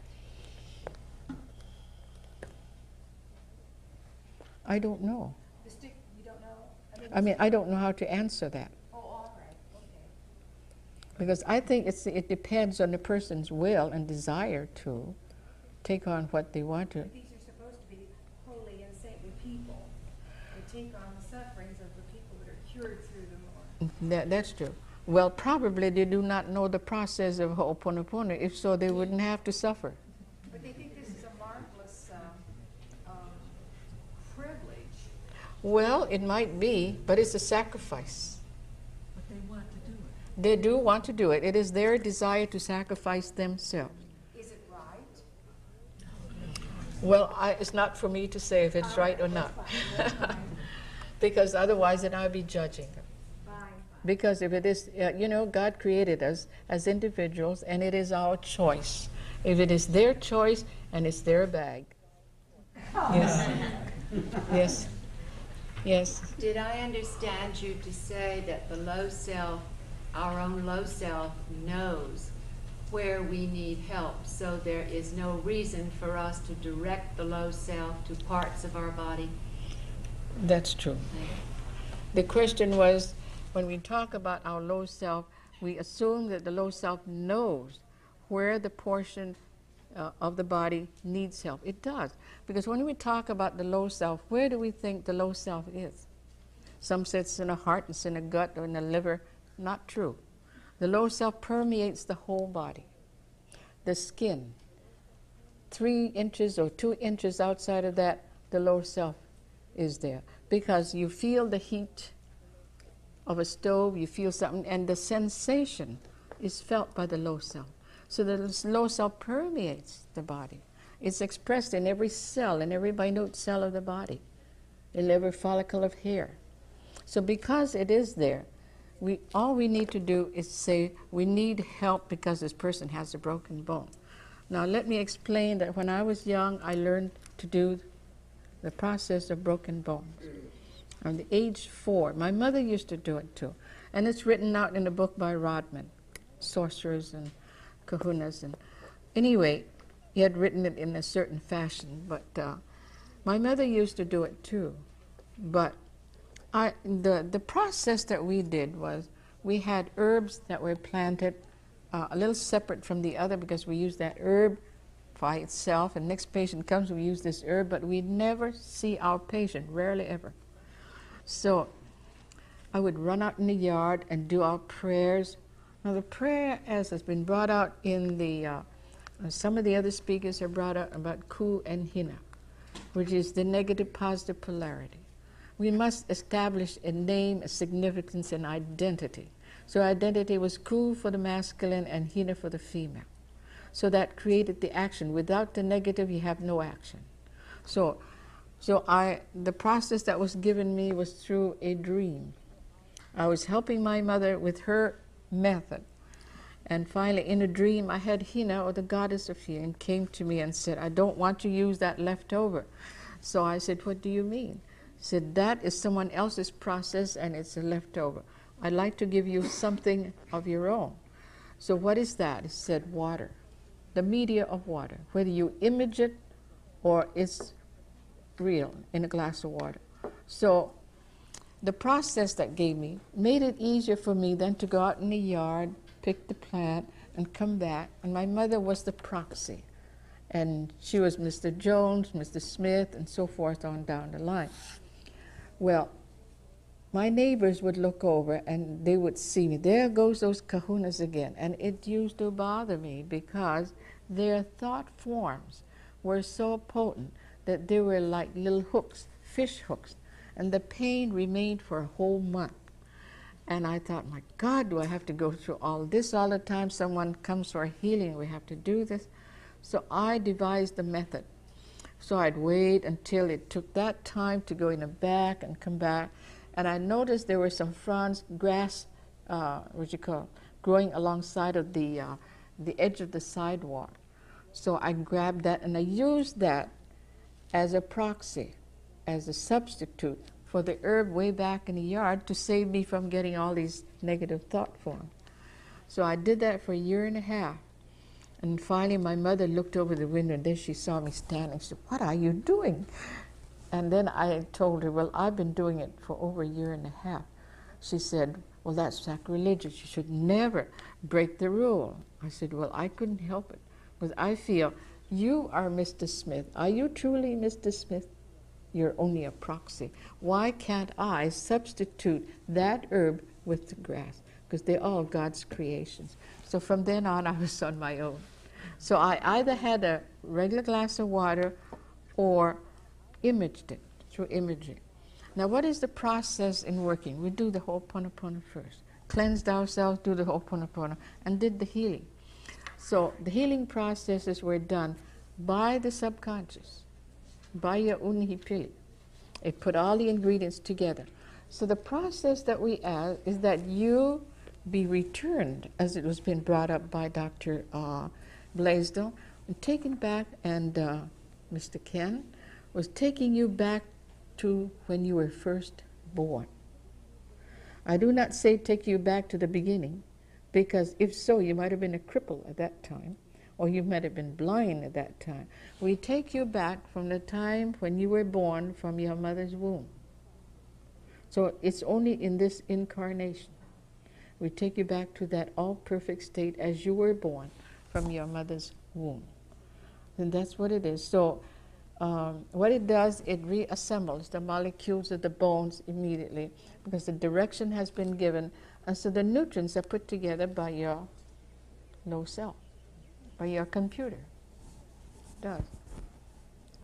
I don't know. You don't know? I mean, I don't know how to answer that. Oh, all right, okay. Because I think it depends on the person's will and desire to take on what they want to. But these are supposed to be holy and saintly people. They take on the sufferings of the people that are cured through them. That's true. Well, probably they do not know the process of Ho'oponopono. If so, they wouldn't have to suffer. But they think this is a marvelous privilege. Well, it might be, but it's a sacrifice. But they want to do it. They do want to do it. It is their desire to sacrifice themselves. Is it right? Well, it's not for me to say if it's right or not. Because otherwise then I'll be judging them. Because if it is, God created us as individuals, and it is our choice. If it is their choice and it's their bag. Yes. Yes. Yes. Did I understand you to say that the low self, our own low self, knows where we need help, so there is no reason for us to direct the low self to parts of our body? That's true. The question was, when we talk about our low self, we assume that the low self knows where the portion of the body needs help. It does. Because when we talk about the low self, where do we think the low self is? Some say it's in the heart, it's in the gut, or in the liver. Not true. The low self permeates the whole body. The skin, 3 inches or 2 inches outside of that, the low self is there. Because you feel the heat of a stove, you feel something, and the sensation is felt by the low self. So the low self permeates the body. It's expressed in every cell, in every minute cell of the body, in every follicle of hair. So because it is there, all we need to do is say, we need help because this person has a broken bone. Now let me explain that when I was young, I learned to do the process of broken bones. At the age 4, my mother used to do it too. And it's written out in a book by Rodman, Sorcerers and Kahunas. And anyway, he had written it in a certain fashion, but my mother used to do it too. But the process that we did was we had herbs that were planted a little separate from the other because we used that herb by itself, and next patient comes, we use this herb, but we never see our patient, rarely ever. So I would run out in the yard and do our prayers. Now the prayer, as has been brought out in the, some of the other speakers have brought out about Ku and Hina, which is the negative positive polarity. We must establish a name, a significance, and identity. So identity was Ku for the masculine and Hina for the female. So that created the action. Without the negative, you have no action. So the process that was given me was through a dream. I was helping my mother with her method. And finally, in a dream, I had Hina, or the goddess of healing, came to me and said, I don't want to use that leftover. So I said, what do you mean? She said, that is someone else's process and it's a leftover. I'd like to give you something of your own. So what is that? It said water, the media of water, whether you image it or it's real in a glass of water. So the process that gave me made it easier for me than to go out in the yard, pick the plant, and come back. And my mother was the proxy. And she was Mr. Jones, Mr. Smith, and so forth on down the line. Well, my neighbors would look over and they would see me. There goes those kahunas again. And it used to bother me because their thought forms were so potent that they were like little hooks, fish hooks. And the pain remained for a whole month. And I thought, my God, do I have to go through all this all the time? Someone comes for healing, we have to do this. So I devised a method. So I'd wait until it took that time to go in the back and come back. And I noticed there were some fronds, grass, growing alongside of the edge of the sidewalk. So I grabbed that and I used that as a proxy, as a substitute for the herb way back in the yard to save me from getting all these negative thought forms. So I did that for a year and a half. And finally my mother looked over the window and then she saw me standing. She said, what are you doing? And then I told her, well, I've been doing it for over a year and a half. She said, well, that's sacrilegious. You should never break the rule. I said, well, I couldn't help it. Because I feel, you are Mr. Smith. Are you truly Mr. Smith? You're only a proxy. Why can't I substitute that herb with the grass? Because they're all God's creations. So from then on, I was on my own. So I either had a regular glass of water or imaged it through imaging. Now, what is the process in working? We do the Ho'oponopono first. Cleansed ourselves, do the Ho'oponopono, and did the healing. So the healing processes were done by the subconscious, by your unihipili. It put all the ingredients together. So the process that we ask is that you be returned, as it was been brought up by Dr. Blaisdell, and taken back, and Mr. Ken was taking you back to when you were first born. I do not say take you back to the beginning, because if so, you might have been a cripple at that time, or you might have been blind at that time. We take you back from the time when you were born from your mother's womb. So it's only in this incarnation. We take you back to that all-perfect state as you were born from your mother's womb. And that's what it is. So what it does, it reassembles the molecules of the bones immediately because the direction has been given. And so the nutrients are put together by your low self, by your computer. It does.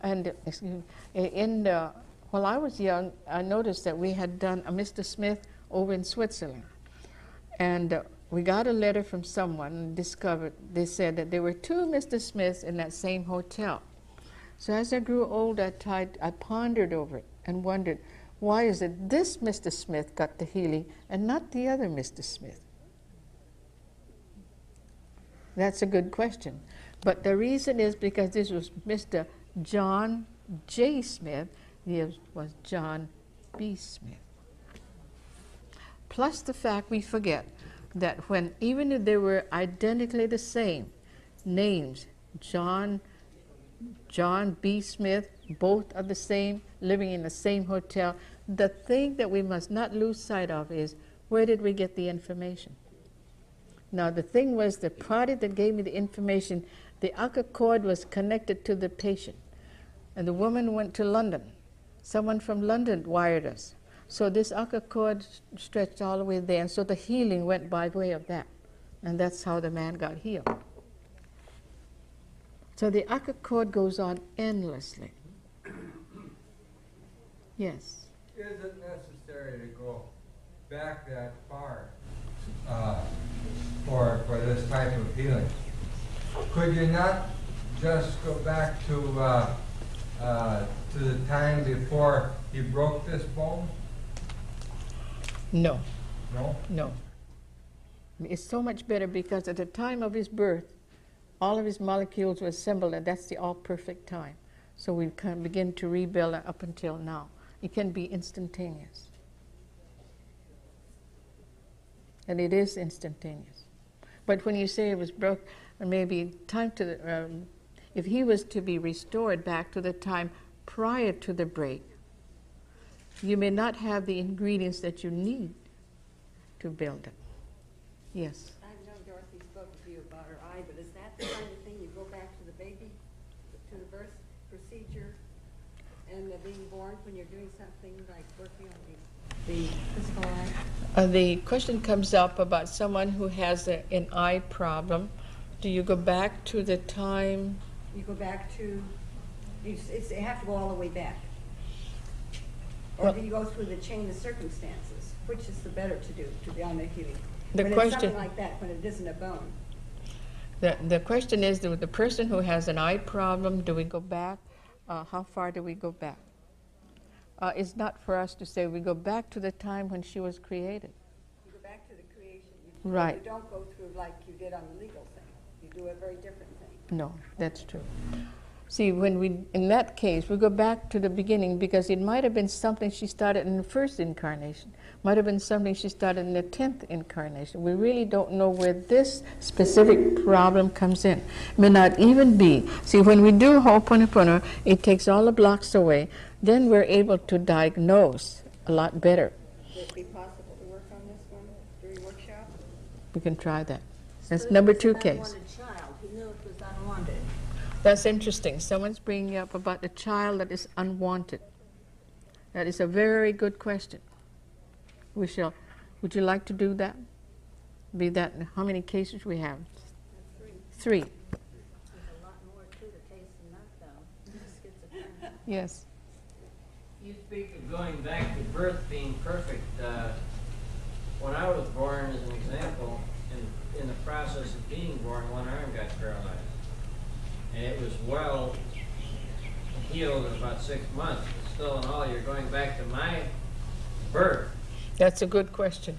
And while I was young, I noticed that we had done a Mr. Smith over in Switzerland. And we got a letter from someone and discovered, they said that there were 2 Mr. Smiths in that same hotel. So as I grew older, I pondered over it and wondered, why is it this Mr. Smith got the healing and not the other Mr. Smith? That's a good question. But the reason is because this was Mr. John J. Smith, this was John B. Smith. Plus the fact we forget that when, even if they were identically the same names, John B. Smith, both are the same, living in the same hotel, the thing that we must not lose sight of is, where did we get the information? Now the thing was, the party that gave me the information, the Akka cord was connected to the patient, and the woman went to London. Someone from London wired us. So this Akka cord stretched all the way there, and so the healing went by way of that. And that's how the man got healed. So the Akka cord goes on endlessly. Yes? Is it necessary to go back that far for this type of healing? Could you not just go back to the time before he broke this bone? No. No? No. It's so much better because at the time of his birth, all of his molecules were assembled, and that's the all-perfect time. So we can begin to rebuild up until now. It can be instantaneous. And it is instantaneous. But when you say it was broke, maybe time to the, if he was to be restored back to the time prior to the break, you may not have the ingredients that you need to build it. Yes? I know Dorothy spoke to you about her eye, but is that the kind of thing you go back to the baby, to the birth procedure, and the being born when you're doing something like working on the physical eye? The question comes up about someone who has an eye problem. Do you go back to the time? You go back to, you have to go all the way back. Or do you go through the chain of circumstances? Which is the better to do, to be on the healing? The when question, it's something like that, when it isn't a bone. The question is, the person who has an eye problem, do we go back? How far do we go back? It's not for us to say we go back to the time when she was created. You go back to the creation. Right. You don't go through like you did on the legal thing. You do a very different thing. No, that's true. See, when we, in that case, we go back to the beginning because it might have been something she started in the first incarnation, might have been something she started in the 10th incarnation. We really don't know where this specific problem comes in. May not even be. See, when we do Ho'oponopono, it takes all the blocks away. Then we're able to diagnose a lot better. Would it be possible to work on this one during workshop? We can try that. That's number 2 case. Unwanted child. He knew it was unwanted. That's interesting. Someone's bringing up about the child that is unwanted. That is a very good question. We shall. Would you like to do that? Be that. How many cases we have? 3. There's a lot more to the case than that, though. Schizophrenia. Yes. You speak of going back to birth being perfect. When I was born, as an example, in the process of being born, one arm got paralyzed. And it was well healed in about 6 months. But still in all, you're going back to my birth. That's a good question.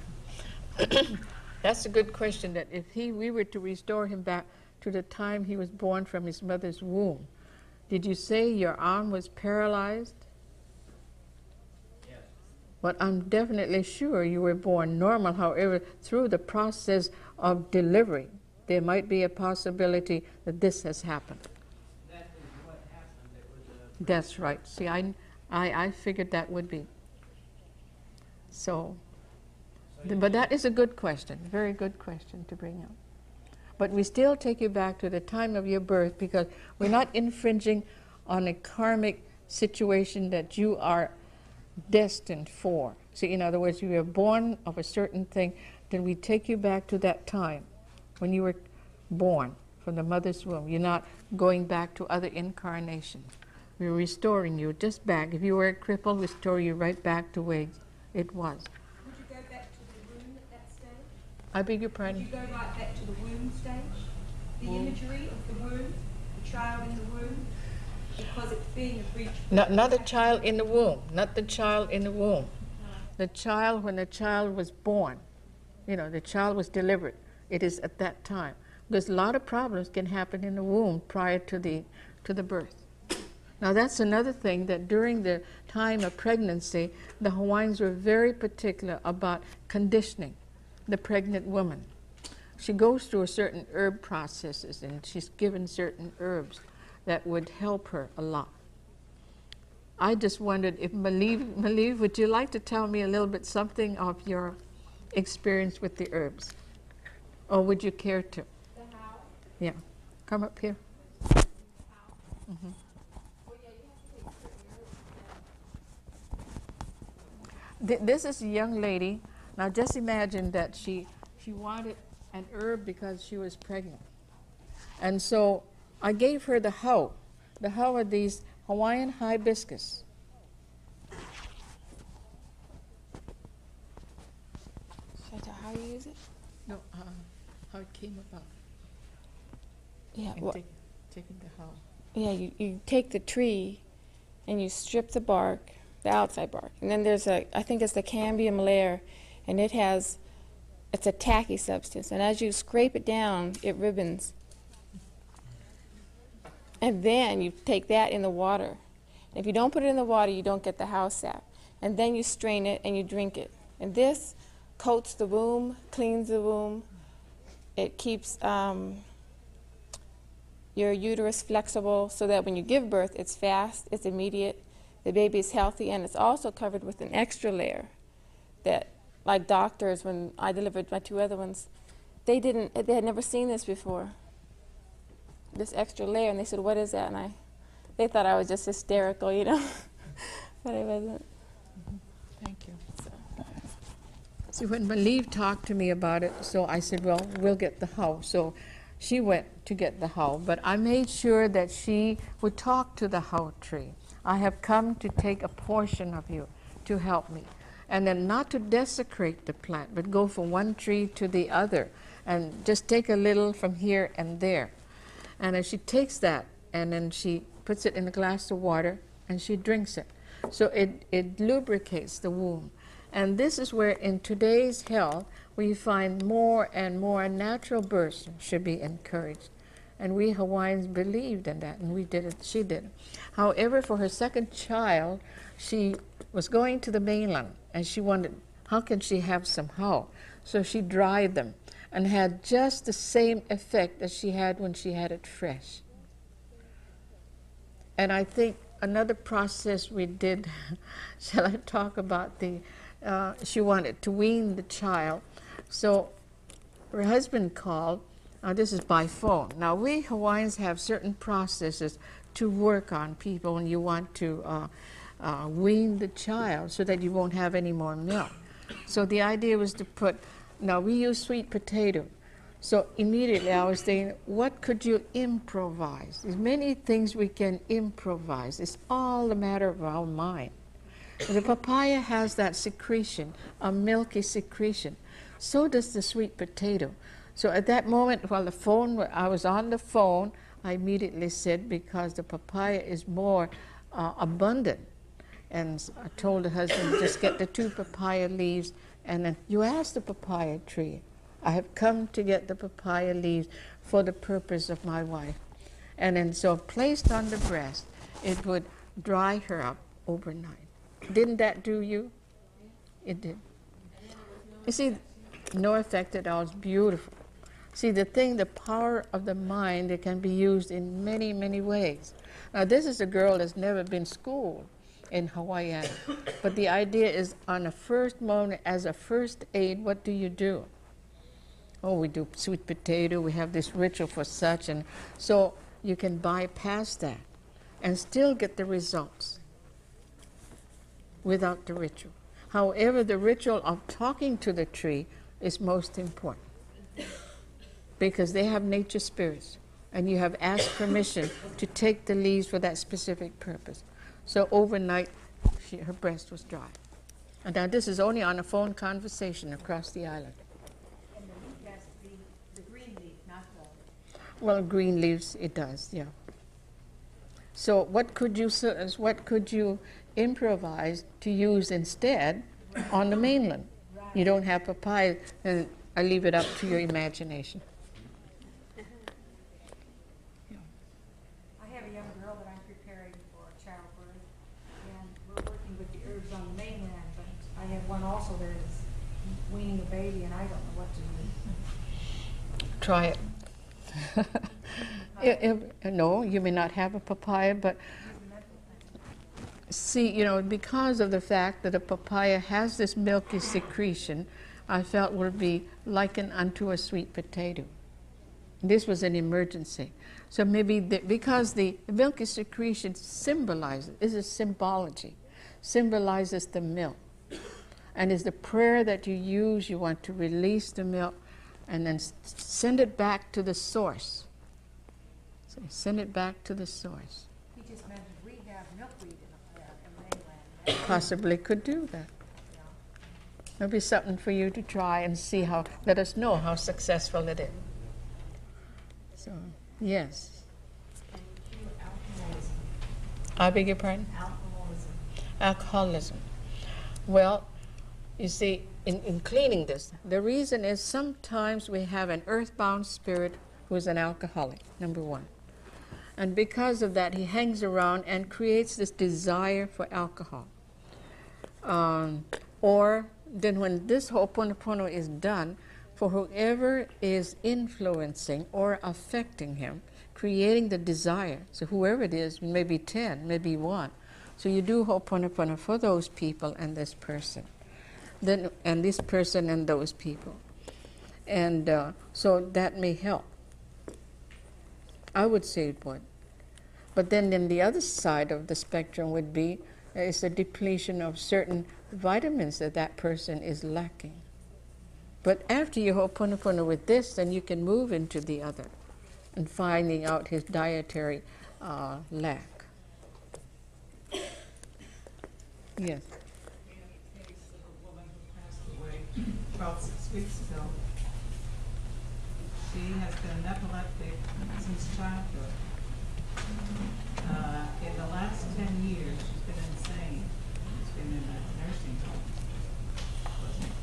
That's a good question, that if we were to restore him back to the time he was born from his mother's womb, did you say your arm was paralyzed? Yes. But I'm definitely sure you were born normal. However, through the process of delivery, there might be a possibility that this has happened. That is what happened. It was That's right. See, I figured that would be. So, but that is a good question, very good question to bring up. But we still take you back to the time of your birth because we're not infringing on a karmic situation that you are destined for. See, in other words, you were born of a certain thing, then we take you back to that time when you were born from the mother's womb. You're not going back to other incarnations. We're restoring you just back. If you were a cripple, we restore you right back to where it was. Would you go back to the womb at that stage? I beg your pardon? Would you go right back to the womb stage? The imagery of the womb, the child in the womb, because it's being a breach. Not the child in the womb, not the child in the womb. The child, when the child was born, the child was delivered. It is at that time. because a lot of problems can happen in the womb prior to the birth. Now that's another thing, that during the time of pregnancy, the Hawaiians were very particular about conditioning the pregnant woman. She goes through a certain herb processes, and she's given certain herbs that would help her a lot. I just wondered if Malieve, would you like to tell me a little bit something of your experience with the herbs? Or would you care to? The how? Yeah. Come up here. Mm-hmm. This is a young lady. Now just imagine that she wanted an herb because she was pregnant. And so I gave her the hau. The hau are these Hawaiian hibiscus. Should I tell how you use it? No, how it came about. Yeah, And well, taking the hau. yeah, you take the tree and you strip the bark, the outside bark. And then there's I think it's the cambium layer, and it's a tacky substance. And as you scrape it down, it ribbons. And then you take that in the water. If you don't put it in the water, you don't get the house sap. And then you strain it and you drink it. And this coats the womb, cleans the womb. It keeps your uterus flexible so that when you give birth, it's fast, it's immediate, the baby is healthy, and it's also covered with an extra layer that, like doctors, when I delivered my 2 other ones, they had never seen this before. This extra layer, and they said, "What is that?" And they thought I was just hysterical, you know, but I wasn't. Thank you. See, when Malieve talked to me about it, so I said, well, we'll get the hau. So she went to get the hau, but I made sure that she would talk to the hau tree. I have come to take a portion of you to help me. And then not to desecrate the plant, but go from one tree to the other and just take a little from here and there. And as she takes that, and then she puts it in a glass of water, and she drinks it. So it lubricates the womb. And this is where, in today's health, we find more and more natural births should be encouraged. And we Hawaiians believed in that, and we did it, she did it. However, for her second child, she was going to the mainland, and she wondered, how can she have some hau? So she dried them, and had just the same effect as she had when she had it fresh. And I think another process we did, shall I talk about she wanted to wean the child. So her husband called, this is by phone. Now we Hawaiians have certain processes to work on people when you want to wean the child so that you won't have any more milk. So the idea was to now we use sweet potato. So immediately I was thinking, what could you improvise? There's many things we can improvise. It's all a matter of our mind. The papaya has that secretion, a milky secretion. So does the sweet potato. So at that moment, while I was on the phone, I immediately said, because the papaya is more abundant. And I told the husband, just get the 2 papaya leaves, and then you ask the papaya tree. I have come to get the papaya leaves for the purpose of my wife. And then so placed on the breast, it would dry her up overnight. Didn't that do you? It did. You see, no effect at all. It's beautiful. See, the power of the mind, it can be used in many, many ways. Now, this is a girl that's never been schooled in Hawaiian. But the idea is, on a first moment, as a first aid, what do you do? Oh, we do sweet potato, we have this ritual for such, and so you can bypass that and still get the results without the ritual. However, the ritual of talking to the tree is most important, because they have nature spirits, and you have asked permission to take the leaves for that specific purpose. So overnight, her breast was dry. And now this is only on a phone conversation across the island. And the leaf has to be the green leaf, not the... Well, green leaves, it does, yeah. So what could you improvise to use instead on the mainland? You don't have papaya, and I leave it up to your imagination. preparing for childbirth, and we're working with the herbs on the mainland, but I have one also that is weaning a baby, and I don't know what to do. Try it. No, you may not have a papaya, but see, you know, because of the fact that a papaya has this milky secretion, I felt would be likened unto a sweet potato. This was an emergency. So maybe because the milky secretion symbolizes, is a symbology, symbolizes the milk. And is the prayer that you use, you want to release the milk and then send it back to the source. So send it back to the source. He just mentioned we have milkweed in the mainland. Possibly could do that. There'll be something for you to try and see how, let us know how successful it is. So, yes. Alcoholism. I beg your pardon? Alcoholism. Alcoholism. Well, you see, in cleaning this, the reason is sometimes we have an earthbound spirit who's an alcoholic, number one. And because of that, he hangs around and creates this desire for alcohol. Or then when this Ho'oponopono is done, for whoever is influencing or affecting him, creating the desire, so whoever it is, maybe 10, maybe 1. So you do Ho'oponopono for those people and this person. Then, and this person and those people. And so that may help. I would say it would. But then the other side of the spectrum would be is the depletion of certain vitamins that that person is lacking. But after you Ho'oponopono with this, then you can move into the other and finding out his dietary lack. Yes. About 6 weeks ago. She has been epileptic since childhood. In the last 10 years, she's been insane. She's been in a nursing home. It wasn't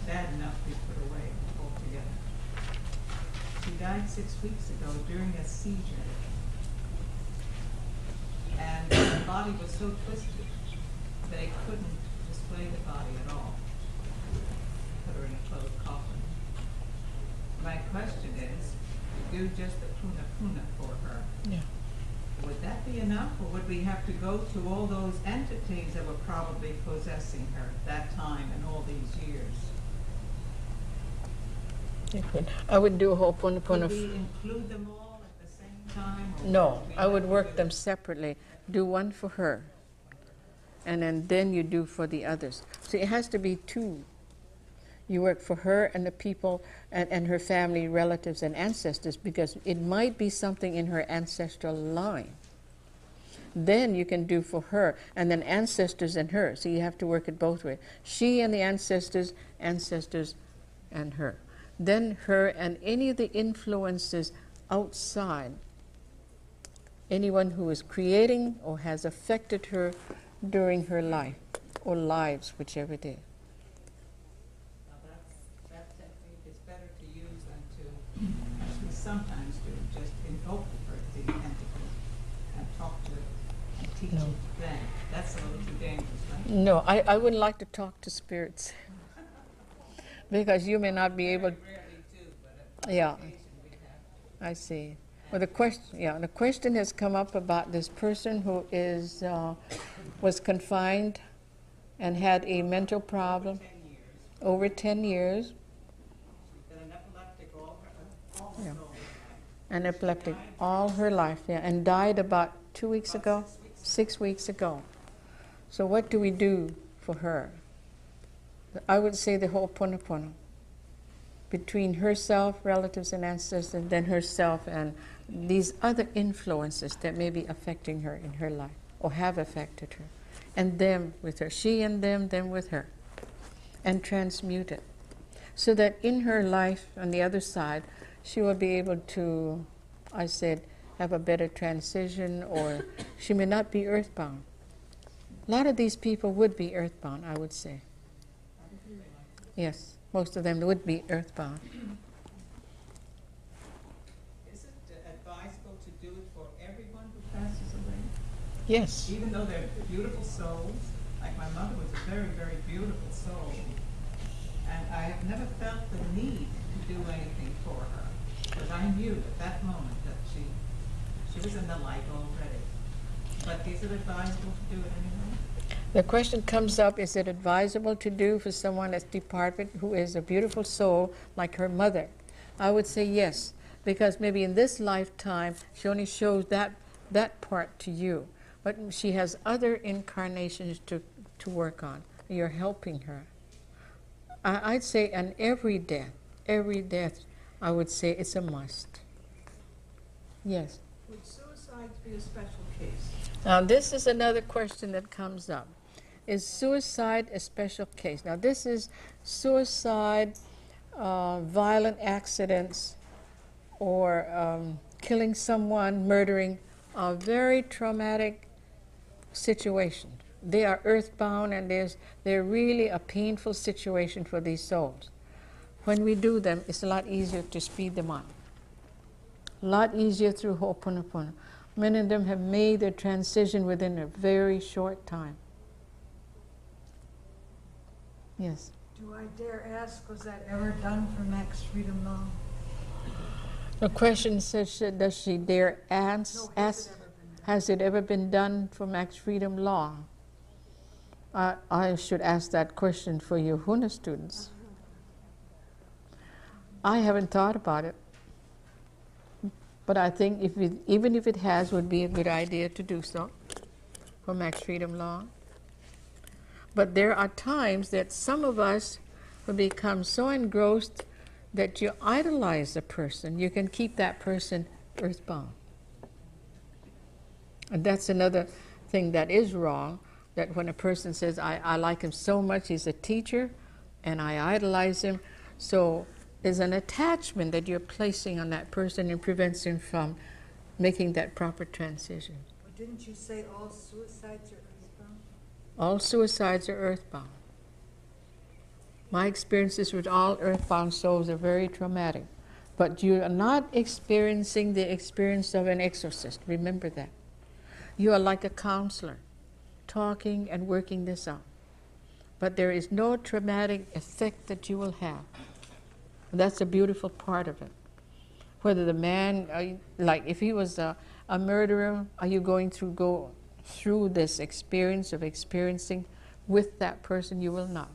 bad enough to be put away altogether. She died 6 weeks ago during a seizure. And her body was so twisted, they couldn't display the body at all. Put her in a closed coffin. My question is, do just the puna for her. Yeah. Would that be enough, or would we have to go to all those entities that were probably possessing her at that time and all these years? You could. I would do a Ho'oponopono. Would we include them all at the same time? No, I would work them separately. Do one for her, and then you do for the others. So it has to be 2. You work for her and the people and her family, relatives, and ancestors, because it might be something in her ancestral line. Then you can do for her, and then ancestors and her. So you have to work it both ways. She and the ancestors, ancestors and her. Then her and any of the influences outside, anyone who is creating or has affected her during her life, or lives, whichever it is. As we sometimes do, just invoke the entity and talk to it and teach it then. That's a little too dangerous, right? No, I wouldn't like to talk to spirits because you may not be able. Yeah, I see. Well, the question has come up about this person who is was confined and had a mental problem over 10 years. Yeah. An epileptic all her life, yeah, and died about 2 weeks ago, 6 weeks ago. So what do we do for her? I would say the Ho'oponopono. Between herself, relatives and ancestors, and then herself and these other influences that may be affecting her in her life or have affected her. And them with her. She and them with her. And transmute it. So that in her life, on the other side, she will be able to, I said, have a better transition, or she may not be earthbound. A lot of these people would be earthbound, I would say. Yes, most of them would be earthbound. Is it advisable to do it for everyone who passes away? Yes. Even though they're beautiful souls, like my mother was a very, very beautiful soul, and I have never felt the need to do anything for her, because I knew at that moment that she was in the light already. But is it advisable to do it anyway? The question comes up, is it advisable to do for someone that's departed who is a beautiful soul like her mother? I would say yes, because maybe in this lifetime she only shows that part to you, but she has other incarnations to work on. You're helping her. I'd say on every death, I would say it's a must. Yes. Would suicide be a special case? Now this is another question that comes up. Is suicide a special case? Now this is suicide, violent accidents, or killing someone, murdering, a very traumatic situation. They are earthbound, and they're really a painful situation for these souls. When we do them, it's a lot easier to speed them on. A lot easier through Ho'oponopono. Many of them have made their transition within a very short time. Yes. Do I dare ask, was that ever done for Max Freedom Law? The question says, does she dare ask, has it ever been done for Max Freedom Law? I should ask that question for you Huna students. I haven't thought about it. But I think even if it has, would be a good idea to do so for Max Freedom Law. But there are times that some of us will become so engrossed that you idolize a person. You can keep that person earthbound. And that's another thing that is wrong, that when a person says, I like him so much, he's a teacher, and I idolize him, so there's an attachment that you're placing on that person and prevents him from making that proper transition. But didn't you say all suicides are earthbound? All suicides are earthbound. My experiences with all earthbound souls are very traumatic. But you are not experiencing the experience of an exorcist. Remember that. You are like a counselor, talking and working this out. But there is no traumatic effect that you will have. That's a beautiful part of it. Whether the man, like if he was a murderer, are you going to go through this experience of experiencing with that person? You will not.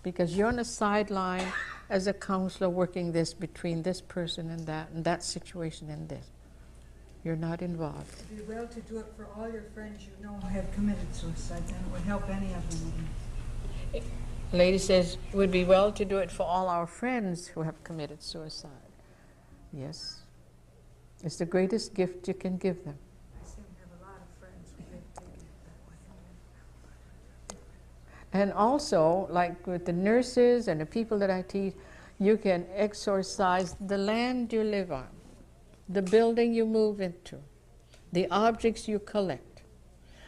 Because you're on the sideline as a counselor working this between this person and that situation and this. You're not involved. It'd be well to do it for all your friends you know have committed suicide, then it would help any of them. The lady says, it would be well to do it for all our friends who have committed suicide. Yes. It's the greatest gift you can give them. I seem to have a lot of friends who they've taken it that way. And also, like with the nurses and the people that I teach, you can exorcise the land you live on, the building you move into, the objects you collect.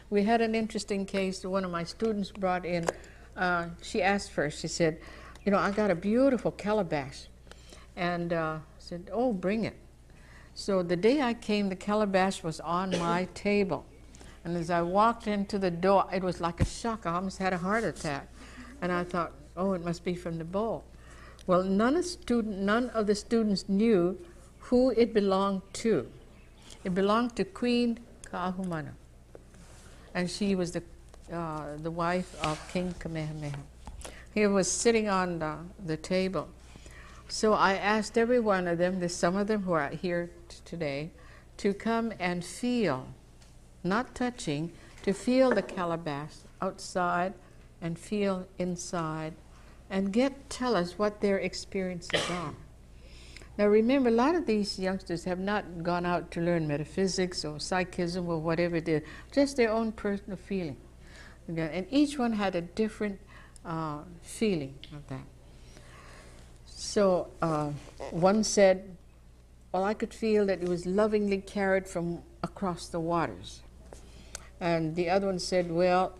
We had an interesting case that one of my students brought in. She asked first, she said, you know, I got a beautiful calabash. And I said, oh, bring it. So the day I came, the calabash was on my table. And as I walked into the door, it was like a shock. I almost had a heart attack. And I thought, oh, it must be from the bowl. Well, none of the students knew who it belonged to. It belonged to Queen Kahumanu. And she was the wife of King Kamehameha. He was sitting on the table. So I asked every one of them, there's some of them who are here today, to come and feel, not touching, to feel the calabash outside and feel inside and tell us what their experiences are. Now remember, a lot of these youngsters have not gone out to learn metaphysics or psychism or whatever it is, just their own personal feeling. And each one had a different feeling of that. So one said, well, I could feel that it was lovingly carried from across the waters. And the other one said, well,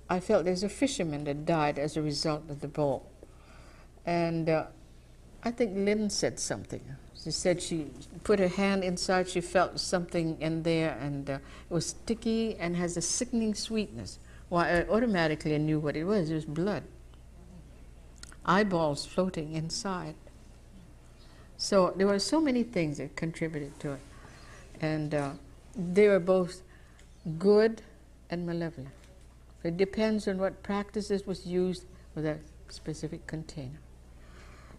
I felt there's a fisherman that died as a result of the bowl. And I think Lynn said something. She said she put her hand inside, she felt something in there, and it was sticky and has a sickening sweetness. Well, I automatically knew what it was. It was blood. Eyeballs floating inside. So there were so many things that contributed to it. And they were both good and malevolent. It depends on what practices was used with that specific container.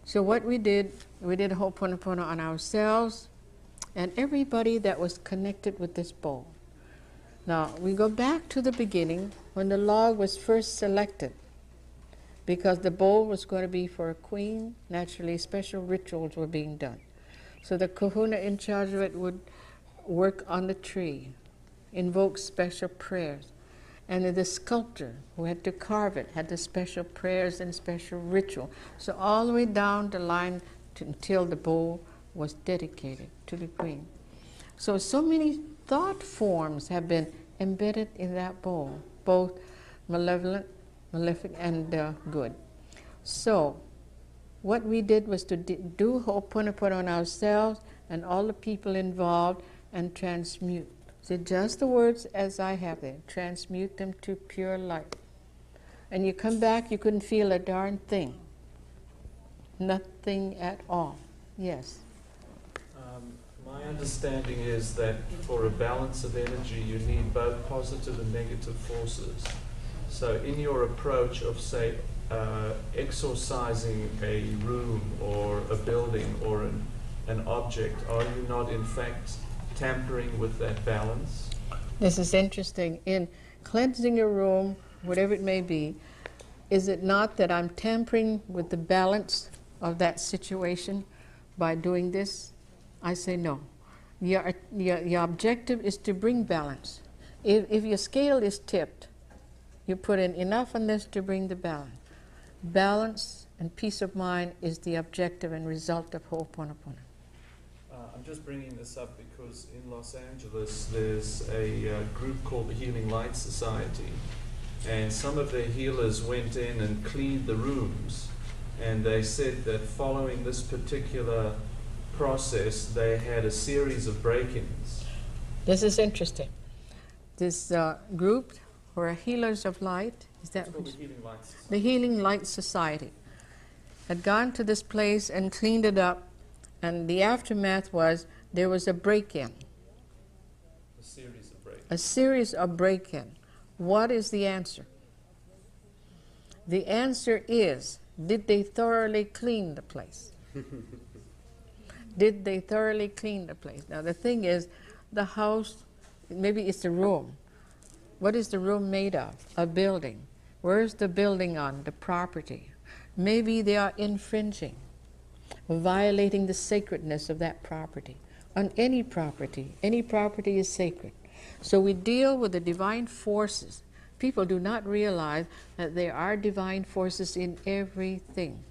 So what we did Ho'oponopono on ourselves and everybody that was connected with this bowl. Now, we go back to the beginning when the log was first selected, because the bowl was going to be for a queen. Naturally, special rituals were being done. So the kahuna in charge of it would work on the tree, invoke special prayers. And the sculptor who had to carve it had the special prayers and special ritual. So all the way down the line until the bowl was dedicated to the queen. So many thought forms have been embedded in that bowl, both malevolent, malefic, and good. So what we did was to do Ho'oponopono on ourselves and all the people involved and transmute. So just the words as I have there, transmute them to pure light. And you come back, you couldn't feel a darn thing. Nothing at all. Yes? My understanding is that for a balance of energy, you need both positive and negative forces. So in your approach of, say, exorcising a room or a building or an object, are you not in fact tampering with that balance? This is interesting. In cleansing a room, whatever it may be, is it not that I'm tampering with the balance of that situation by doing this? I say no. Your objective is to bring balance. If your scale is tipped, you put in enough on this to bring the balance. Balance and peace of mind is the objective and result of Ho'oponopono. I'm just bringing this up because in Los Angeles there's a group called the Healing Light Society, and some of their healers went in and cleaned the rooms, and they said that following this particular process they had a series of break-ins. This is interesting. This group were healers of light. Is that called the Healing Light Society? The Healing Light Society had gone to this place and cleaned it up. And the aftermath was there was a break-in. A series of break-ins. A series of break-in. What is the answer? The answer is, did they thoroughly clean the place? Did they thoroughly clean the place? Now the thing is, the house, maybe it's a room. What is the room made of? A building. Where's the building on? The property. Maybe they are infringing, violating the sacredness of that property. On any property is sacred. So we deal with the divine forces. People do not realize that there are divine forces in everything.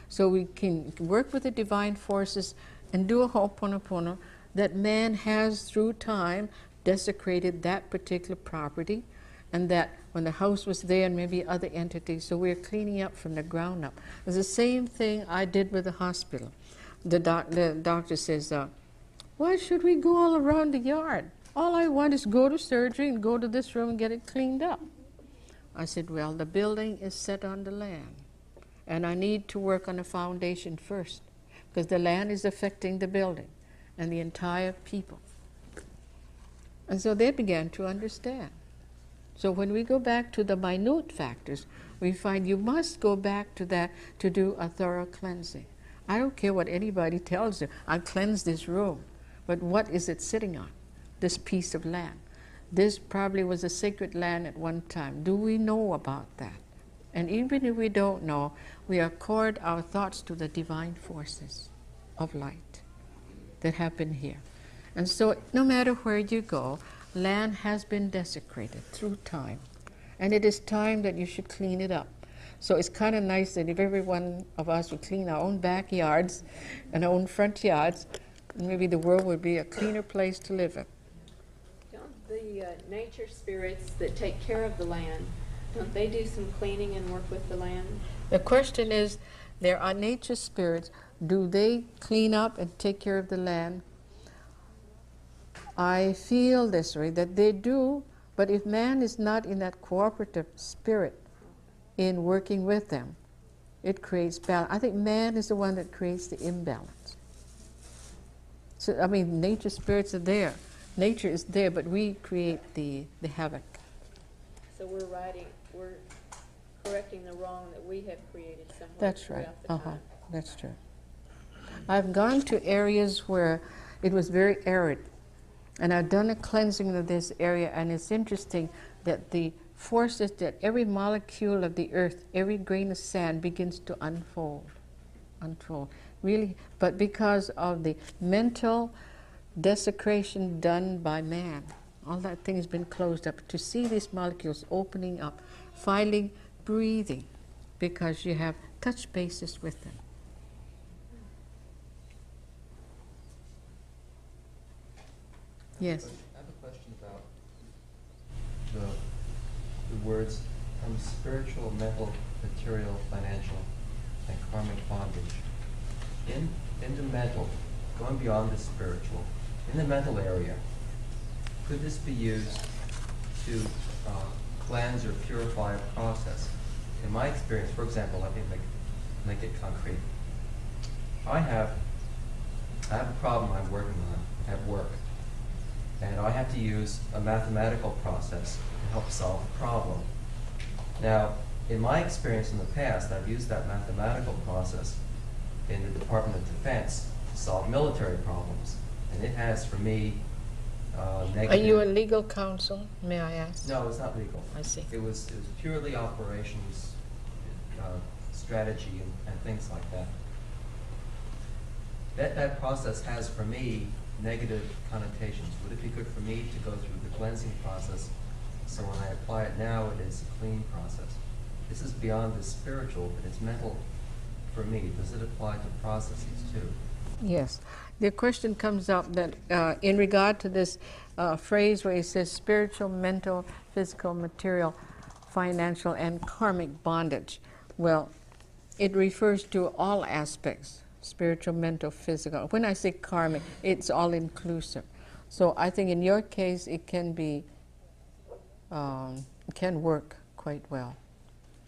So we can work with the divine forces and do a Ho'oponopono that man has through time desecrated that particular property, and that when the house was there and maybe other entities, so we're cleaning up from the ground up. It's the same thing I did with the hospital. The doctor says, why should we go all around the yard? All I want is go to surgery and go to this room and get it cleaned up. I said, well, the building is set on the land, and I need to work on the foundation first, because the land is affecting the building and the entire people. And so they began to understand. So when we go back to the minute factors, we find you must go back to that to do a thorough cleansing. I don't care what anybody tells you. I cleansed this room. But what is it sitting on? This piece of land. This probably was a sacred land at one time. Do we know about that? And even if we don't know, we accord our thoughts to the divine forces of light that happen here. And so no matter where you go, land has been desecrated through time. And it is time that you should clean it up. So it's kind of nice that if every one of us would clean our own backyards and our own front yards, maybe the world would be a cleaner place to live in. Don't the nature spirits that take care of the land, don't they do some cleaning and work with the land? The question is, There are nature spirits. Do they clean up and take care of the land? I feel this way, that they do, but if man is not in that cooperative spirit in working with them, it creates balance. I think man is the one that creates the imbalance. So, I mean, nature spirits are there. Nature is there, but we create the havoc. So we're correcting the wrong that we have created somewhere That's right. throughout the time. That's true. I've gone to areas where it was very arid, and I've done a cleansing of this area, and it's interesting that the forces that every molecule of the earth, every grain of sand begins to unfold. Really, but because of the mental desecration done by man, all that thing has been closed up. To see these molecules opening up, finally breathing, because you have touch bases with them. Yes. I have a question about the words spiritual, mental, material, financial, and karmic bondage. In the mental, going beyond the spiritual, in the mental area, could this be used to cleanse or purify a process? In my experience, for example, let me make it concrete. I have a problem I'm working on at work, and I have to use a mathematical process to help solve the problem. Now, in my experience in the past, I've used that mathematical process in the Department of Defense to solve military problems, and it has, for me, negative... Are you a legal counsel, may I ask? No, it's not legal. I see. It was purely operations, strategy, and things like that. That process has, for me, negative connotations. Would it be good for me to go through the cleansing process so when I apply it now, it is a clean process? This is beyond the spiritual, but it's mental for me. Does it apply to processes too? Yes. The question comes up that in regard to this phrase where it says spiritual, mental, physical, material, financial, and karmic bondage. Well, it refers to all aspects, spiritual, mental, physical. When I say karmic, it's all inclusive. So I think in your case, it can be, can work quite well.